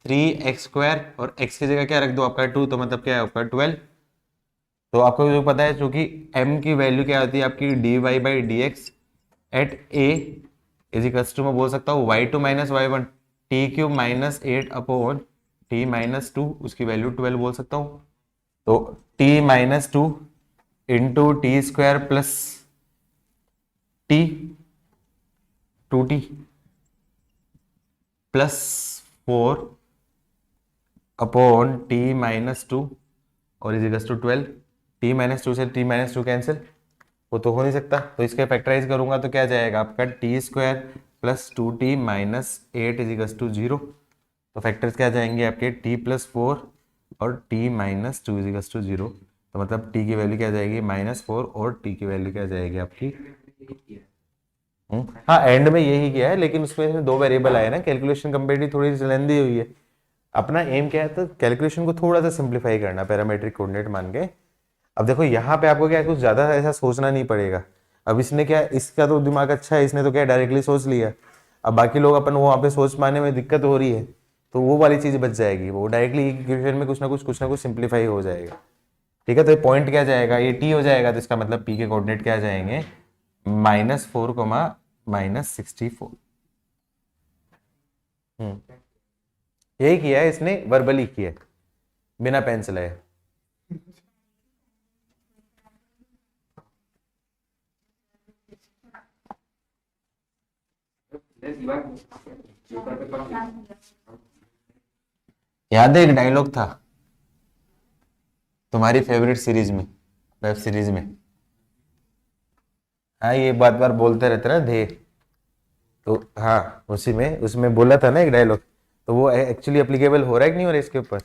3x², और x की जगह क्या रख दो आपका 2, तो मतलब क्या है आपका 12। तो आपको जो पता है, चूंकि m की वैल्यू क्या होती है आपकी dy by dx at a is equals to, मैं बोल सकता हूँ y2 minus y1 t cube minus 8 upon t minus 2, उसकी वैल्यू 12 बोल सकता हूँ। तो t minus 2 into t square plus t 2t plus 4 upon t minus 2 और is equals to 12। t minus 2 से t माइनस 2 कैंसिल, वो तो हो नहीं सकता, तो इसके फैक्टराइज करूंगा तो क्या जाएगा आपका t square plus 2t minus 8 is equals to 0। तो फैक्टर्स क्या जाएंगे आपके t प्लस 4 और t minus 2 is equals to 0। तो मतलब t की वैल्यू क्या जाएगी -4 और t की वैल्यू क्या जाएगी आपकी। हाँ एंड में यही किया है, लेकिन उसमें दो वेरिएबल आए ना, कैलकुलेशन कंपेरेटिव थोड़ी लेंदी हुई है। अपना एम क्या है, तो कैलकुलेशन को थोड़ा सा सिंप्लीफाई करना पैरामेट्रिक कोऑर्डिनेट मान के। अब देखो यहाँ पे आपको क्या है, कुछ ज्यादा ऐसा सोचना नहीं पड़ेगा। अब इसने क्या, इसका तो दिमाग अच्छा है, इसने तो क्या डायरेक्टली सोच लिया। अब बाकी लोग अपन वहाँ पे सोच पाने में दिक्कत हो रही है, तो वो वाली चीज बच जाएगी, वो डायरेक्टली इक्वेशन में कुछ ना कुछ सिंप्लीफाई हो जाएगा। ठीक है, तो ये पॉइंट क्या जाएगा, ये टी हो जाएगा, तो इसका मतलब पी के कोऑर्डिनेट क्या जाएंगे -4, -64। यही किया है इसने, वर्बली किया है, बिना पेन चलाए। याद है एक डायलॉग था तुम्हारी फेवरेट सीरीज में, वेब सीरीज में, हाँ ये बात बार बोलते रहते ना धे, तो हाँ उसी में, उसमें बोला था ना एक डायलॉग, तो वो एक्चुअली एप्लीकेबल हो रहा है कि नहीं हो रहा है इसके ऊपर।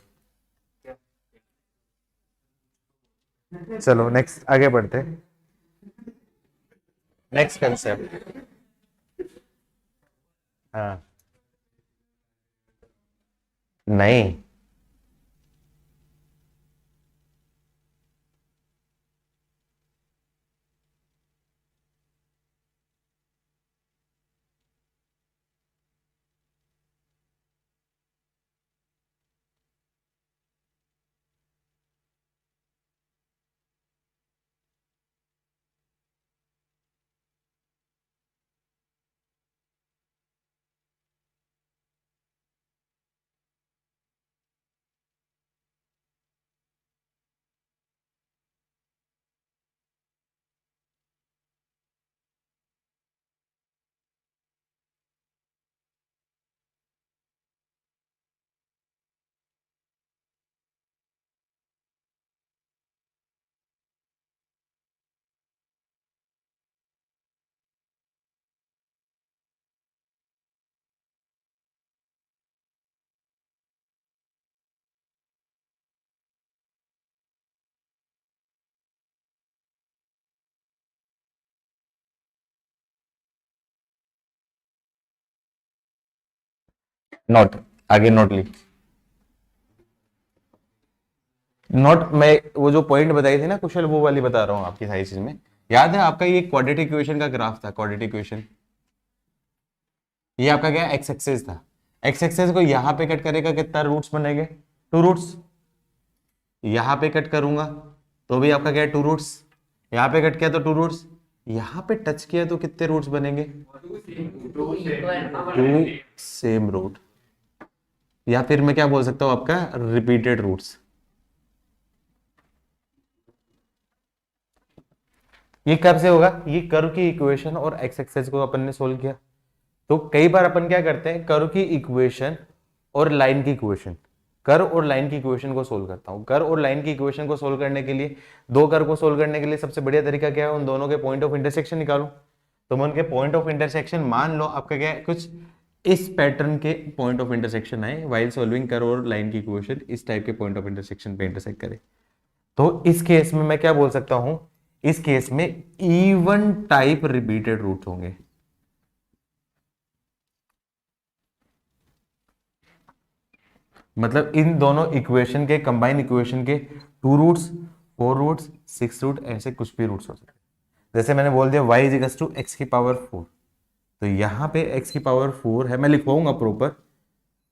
चलो नेक्स्ट आगे बढ़ते हैं। Next concept. हाँ, नहीं, नोट, आगे नोट ली। नोट, मैं वो जो पॉइंट बताई थी ना कुशल, वो वाली बता रहा हूँ आपकी सारी चीज में। याद है आपका ये क्वाड्रेटिक इक्वेशन का ग्राफ था, क्वाड्रेटिक इक्वेशन, ये आपका क्या एक्स एक्सेस था। एक्स एक्सेस को यहाँ पे कट करेगा, कितना रूट्स बनेंगे? 2 रूट्स। यहाँ पे कट करूंगा तो भी आपका क्या है? 2 रूट्स। यहाँ पे कट किया तो 2 रूट्स। यहाँ पे टच किया तो कितने रूट्स बनेंगे? 2 सेम रूट, या फिर मैं क्या बोल सकता हूँ आपका रिपीटेड रूट्स। ये कब से होगा? ये कर्व की इक्वेशन और एक्स एक्सेस को अपन ने सोल्व किया। तो कई बार अपन क्या करते हैं, कर्व की इक्वेशन और लाइन की इक्वेशन, कर्व और लाइन की इक्वेशन को सोल्व करता हूं। कर्व और लाइन की इक्वेशन को सोल्व करने के लिए, दो कर्व को सोल्व करने के लिए सबसे बढ़िया तरीका क्या है? उन दोनों के पॉइंट ऑफ इंटरसेक्शन निकालो। तो मैं उनके पॉइंट ऑफ इंटरसेक्शन, मान लो आपका क्या है, कुछ इस पैटर्न के पॉइंट ऑफ इंटरसेक्शन आए वाइल सॉल्विंग कर्व और लाइन की इक्वेशन, इस टाइप के पॉइंट ऑफ इंटरसेक्शन पे इंटरसेक्ट करे, तो इस केस में मैं क्या बोल सकता हूं? इस केस में इवन टाइप रिपीटेड रूट होंगे। मतलब इन दोनों इक्वेशन के, कंबाइन इक्वेशन के 2 रूट्स, 4 रूट्स, 6 रूट, ऐसे कुछ भी रूट्स हो सकते हैं। जैसे मैंने बोल दिया y इज टू एक्स की पावर 4, तो यहाँ पे x की पावर 4 है, मैं लिखवाऊंगा प्रॉपर।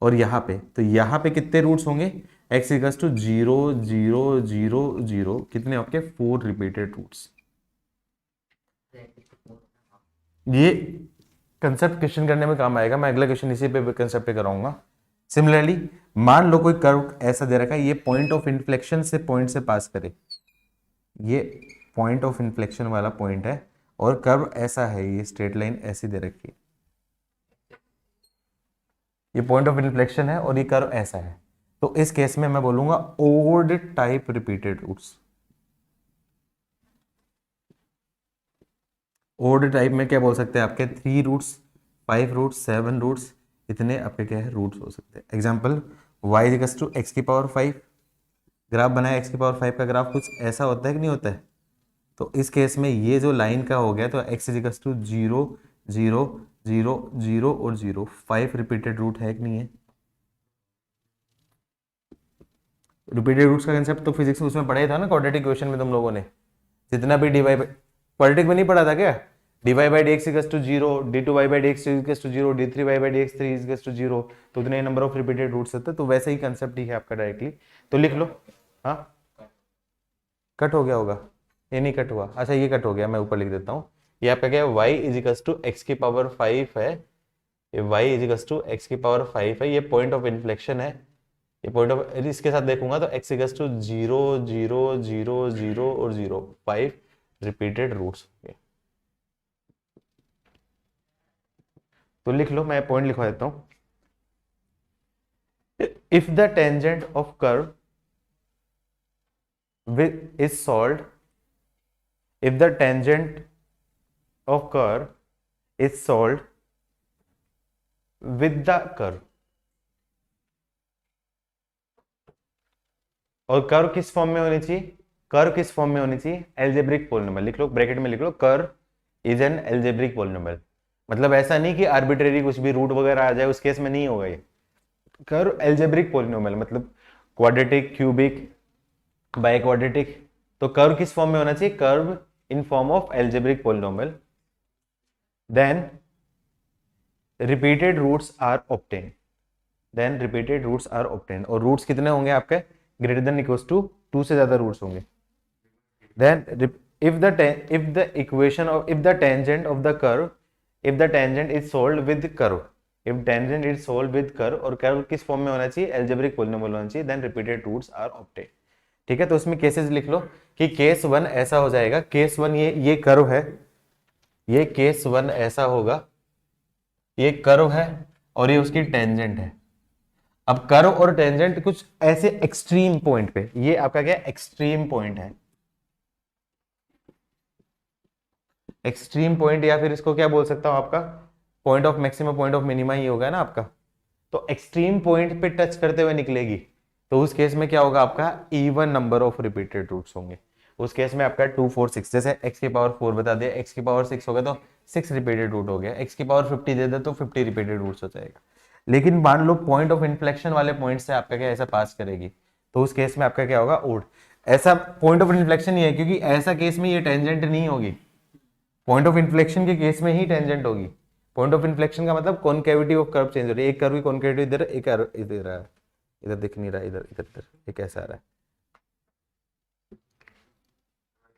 और यहाँ पे, तो यहाँ पे कितने रूट्स होंगे? x इक्वल्स टू 0 0 0 0, कितने आपके? 4 रिपीटेड रूट्स। ये कंसेप्ट क्वेश्चन करने में काम आएगा, मैं अगला क्वेश्चन इसी पे कंसेप्ट पे कराऊंगा। सिमिलरली मान लो कोई कर्व ऐसा दे रखा है, ये पॉइंट ऑफ इन्फ्लेक्शन से पॉइंट से पास करे, ये पॉइंट ऑफ इन्फ्लेक्शन वाला पॉइंट है, और कर्व ऐसा है, ये स्ट्रेट लाइन ऐसी दे रखी है, ये पॉइंट ऑफ इन्फ्लेक्शन है और ये कर्व ऐसा है। तो इस केस में मैं बोलूंगा odd type repeated roots. Odd type में क्या बोल सकते हैं? आपके 3 रूट्स, 5 रूट्स, 7 रूट्स, इतने आपके क्या है? रूट्स हो सकते हैं। Example, y equals to x की पावर 5, ग्राफ बनाया एक्स की पावर 5 का ग्राफ कुछ ऐसा होता है कि नहीं होता है? तो इस केस में ये जो लाइन का हो गया, तो x इक्वल्स टू 0 0 0 0 और 0, 5 रिपीटेड रूट है कि नहीं है? रिपीटेड रूट्स का कंसेप्ट तो फिजिक्स में उसमें पढ़ा ही था ना, क्वाड्रेटिक इक्वेशन में तुम लोगों ने, जितना भी डिवाइड, क्वाड्रेटिक में नहीं पढ़ा था क्या? dy by dx equals to 0, d2y by dx equals to 0, d3y by dx 3 equals to 0, तो उतने नंबर ऑफ रिपीटेड रूट्स होते हैं। तो वैसे ही कंसेप्ट ही है आपका डायरेक्टली, तो लिख लो। हाँ, कट हो गया होगा, ये नहीं कट हुआ, अच्छा ये कट हो गया, मैं ऊपर लिख देता हूँ। ये आपका क्या है? y is equals to x की पावर 5 है, ये y is equals to x की पावर 5 है, ये पॉइंट ऑफ इन्फ्लेक्शन है, ये पॉइंट ऑफ, इसके साथ देखूंगा तो x इक्वल्स टू 0 0 0 0 और 0, 5 रिपीटेड रूट्स होंगे। तो लिख लो, मैं पॉइंट लिखवा देता हूं। If the tangent of curve is solved, if the tangent of curve is solved with the curve, और कर्व किस फॉर्म में होनी चाहिए? कर्व किस फॉर्म में होनी चाहिए? Algebraic polynomial. लिख लो, ब्रैकेट में लिख लो, curve is an algebraic polynomial. मतलब ऐसा नहीं कि आर्बिट्रेरी कुछ भी रूट वगैरह आ जाए, उस केस में नहीं होगा ये। कर्व एल्जेब्रिक पॉलिनोमियल मतलब क्वाड्रेटिक, क्यूबिक, बाई क्वाड्रेटिक। तो कर्व किस फॉर्म में होना चाहिए? Curve in form of algebraic polynomial. Then repeated roots are obtain. Then repeated roots are obtain. और रूट्स कितने होंगे आपके? ग्रेटर देन इक्वल्स टू 2 से ज्यादा रूट्स होंगे। Then if the equation of if the tangent of the curve, if the tangent is solved with curve, if tangent is solved with curve, और curve किस फॉर्म में होना चाहिए? एल्जेब्रिक पॉलिनोमियल होना चाहिए। then repeated roots are obtained। ठीक है, तो उसमें केसेस लिख लो कि केस 1 ऐसा हो जाएगा। केस 1 ये कर्व है, ये केस 1 ऐसा होगा, ये कर्व है और ये उसकी टेंजेंट है। अब कर्व और टेंजेंट कुछ ऐसे एक्सट्रीम पॉइंट पे, ये आपका क्या एक्सट्रीम पॉइंट है, एक्सट्रीम पॉइंट, या फिर इसको क्या बोल सकता हूं आपका point of maximum, point of minima ही होगा ना आपका। तो एक्सट्रीम पॉइंट पे टच करते हुए निकलेगी, तो उस केस में क्या होगा? आपका even number of repeated roots होंगे। उस केस में आपका 2 4 6, जैसे x की पावर 4 बता दिया, x की पावर 6 होगा तो 6 रिपीटेड रूट हो गया, x की पावर 50 दे दे तो 50 रिपीटेड रूट्स हो जाएगा। लेकिन मान लो पॉइंट ऑफ इन्फ्लेक्शन वाले पॉइंट से आपका क्या ऐसा पास करेगी, तो उस केस में आपका क्या होगा? ओड। ऐसा पॉइंट ऑफ इन्फ्लेक्शन ये है, क्योंकि ऐसा केस में ये टेंजेंट नहीं होगी, पॉइंट ऑफ इन्फ्लेक्शन के केस में ही टेंजेंट होगी। पॉइंट ऑफ इन्फ्लेक्शन का मतलब कॉन्केविटी ऑफ कर्व चेंज हो रही है, एक कर्व की कॉन्केविटी इधर, एक कर्व इधर है, इधर दिख नहीं रहा, इधर इधर इधर एक ऐसा आ रहा है।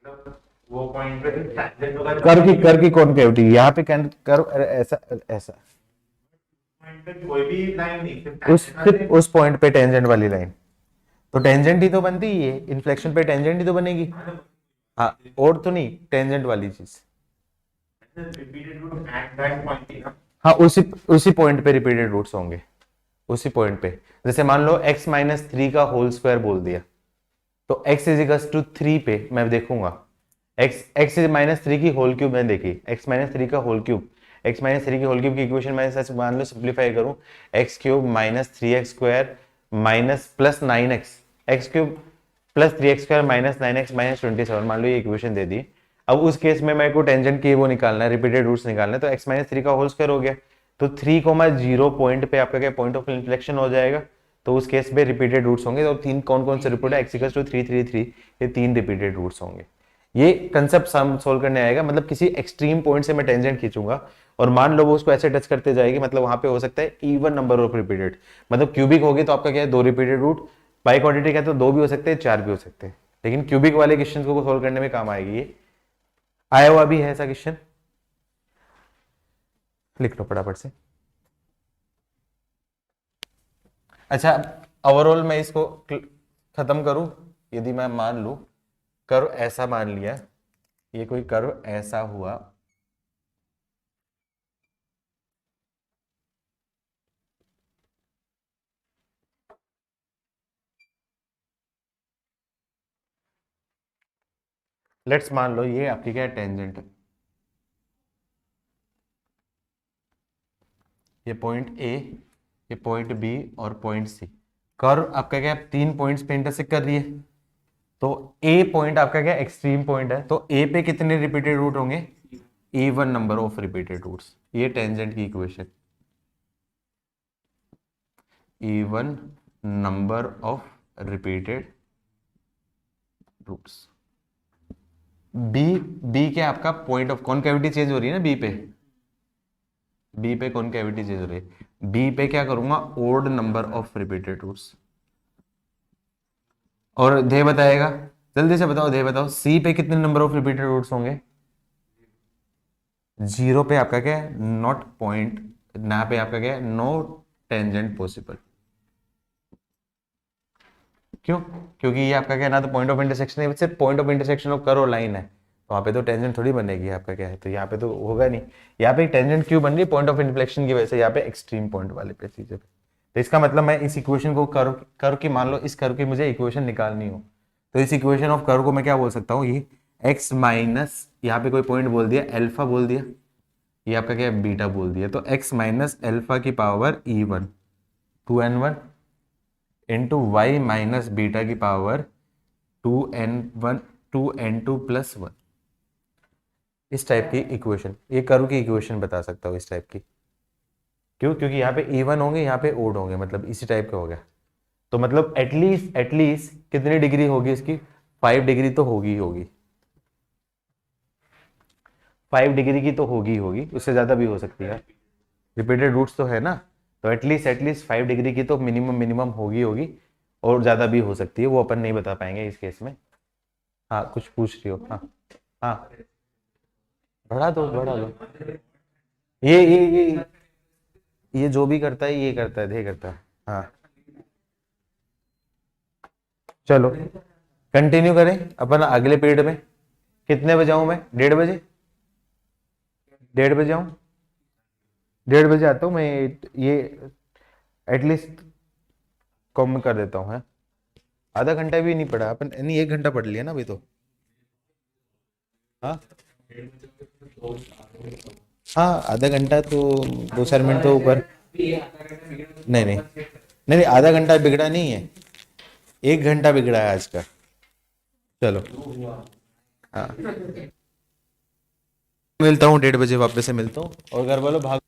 मतलब वो पॉइंट पे tangent होगा, कर्व की कॉन्केविटी यहाँ पे कर्व ऐसा ऐसा, पॉइंट पे कोई भी लाइन नहीं, सिर्फ उस पॉइंट पे टेंजेंट वाली लाइन, तो टेंजेंट ही तो बनती है, इन्फ्लेक्शन पे टेंजेंट ही तो बनेगी। हाँ, और तो नहीं, टेंजेंट वाली चीज। Repeated root at that point ही ना। हाँ, उसी पॉइंट पे रिपीटेड रूट्स होंगे, उसी पॉइंट पे। जैसे मान लो x माइनस 3 का होल स्क्वायर बोल दिया, तो x इज इक्वल्स टू 3 पे मैं देखूंगा x माइनस 3 की होल क्यूब, मैंने देखी x माइनस 3 का होल क्यूब, x माइनस 3 की होल क्यूब की इक्वेशन मैं सच मान लो सिंप्लीफाई करूं, x cube minus 3x square minus plus 9x, x cube plus 3x square minus 9x minus 27, मान लो ये इक्वेशन दे दी। अब उस केस में मेरे को टेंजेंट की वो निकालना है, रिपीटेड रूट्स निकालना है, तो x माइनस 3 का होल स्क्वायर हो गया, तो 3,0 पॉइंट पे आपका क्या पॉइंट ऑफ इन्फ्लेक्शन हो जाएगा, तो उस केस में रिपीटेड रूट्स होंगे। और तीन कौन कौन से रिपीटेड? x इक्वल्स टू 3 3 3, ये 3 रिपीटेड रूट्स होंगे। ये कंसेप्ट सोल्व करने आएगा, मतलब किसी एक्सट्रीम पॉइंट से मैं टेंजेंट खींचूंगा और मान लो वो उसको ऐसे टच करते जाएगी, मतलब वहां पे हो सकता है इवन नंबर ऑफ रिपीटेड, मतलब क्यूबिक होगी तो आपका क्या है 2 रिपीटेड रूट, बाई क्वाड्रेटिक है तो 2 भी हो सकते हैं 4 भी हो सकते हैं, लेकिन क्यूबिक वाले क्वेश्चन को सोल्व करने में काम आएगी। ये आया हुआ भी है ऐसा क्वेश्चन, लिख लो फटाफट से। अच्छा, ओवरऑल मैं इसको खत्म करूं, यदि मैं मान लूं कर्व ऐसा मान लिया, ये कोई कर्व ऐसा हुआ, लेट्स मान लो ये आपकी क्या टेंजेंट है, ये पॉइंट ए, ये पॉइंट बी और पॉइंट सी। कर्व आपका क्या 3 पॉइंट्स पे इंटरसेक्ट कर रही है, तो ए पॉइंट आपका क्या एक्सट्रीम पॉइंट है, तो ए पे कितने रिपीटेड रूट होंगे? Even number of repeated roots. ये टेंजेंट की equation, even number of repeated roots. B क्या आपका पॉइंट ऑफ कॉन्केविटी चेंज हो रही है ना, बी पे कॉन्केविटी चेंज हो रही है, बी पे क्या करूंगा? Odd number of repeated roots. और ध्येय बताएगा, जल्दी से बताओ, ध्येय बताओ, सी पे कितने नंबर ऑफ रिपीटेड रूट्स होंगे? 0 पे आपका क्या है? नॉट पॉइंट, ना पे आपका क्या है? No tangent possible. क्यों? क्योंकि ये आपका क्या ना तो पॉइंट ऑफ इंटरसेक्शन है, सिर्फ point of intersection of curve और लाइन है, तो वहां पे तो टेंजेंट थोड़ी बनेगी आपका क्या है, तो यहाँ पे तो होगा नहीं। यहाँ पे टेंजेंट क्यों बन रही है? पॉइंट ऑफ इन्फ्लेक्शन की वजह से, यहाँ पे एक्सट्रीम पॉइंट वाले पे चीजें। तो इसका मतलब मैं इस इक्वेशन को कर्व की, मान लो इस कर्व की मुझे इक्वेशन निकालनी हो, तो इस इक्वेशन ऑफ कर्व को मैं क्या बोल सकता हूँ? ये एक्स माइनस, यहाँ पे कोई पॉइंट बोल दिया, अल्फा बोल दिया, ये आपका क्या है? बीटा बोल दिया, तो एक्स माइनस अल्फा की power E1 2n1 into y minus beta की पावर 2n1 2n2 प्लस 1। इस टाइप की इक्वेशन, ये कर्व की इक्वेशन बता सकता हूँ इस टाइप की। क्यों? क्योंकि यहाँ पे इवन होंगे, यहाँ पे ओड होंगे, मतलब इसी टाइप का हो गया। तो मतलब एटलीस्ट कितनी डिग्री होगी इसकी? 5 डिग्री तो होगी ही होगी, 5 डिग्री की तो होगी, उससे ज़्यादा भी हो सकती है, रिपीटेड रूट्स तो है ना, तो एटलीस्ट 5 डिग्री की तो मिनिमम होगी, और ज़्यादा भी हो सकती है, वो अपन नहीं बता पाएंगे इस केस में। हाँ कुछ पूछ रही हो? हाँ हाँ, बढ़ा दो। ये जो भी करता है ये करता है, करता है। हाँ चलो कंटिन्यू करें अपन अगले पीरियड में। कितने बजे आऊँ मैं? 1:30 बजे? 1:30 बजे आऊँ? 1:30 बजे आता हूँ मैं। ये एटलीस्ट कम कर देता हूँ, है आधा घंटा भी नहीं पड़ा अपन, नहीं 1 घंटा पढ़ लिया ना अभी तो। हाँ हाँ, आधा घंटा तो 2-4 मिनट तो ऊपर। नहीं, आधा घंटा बिगड़ा नहीं है, 1 घंटा बिगड़ा है आज का। चलो हाँ, मिलता हूँ 1:30 बजे, वापस से मिलता हूँ, और घर वालों भाग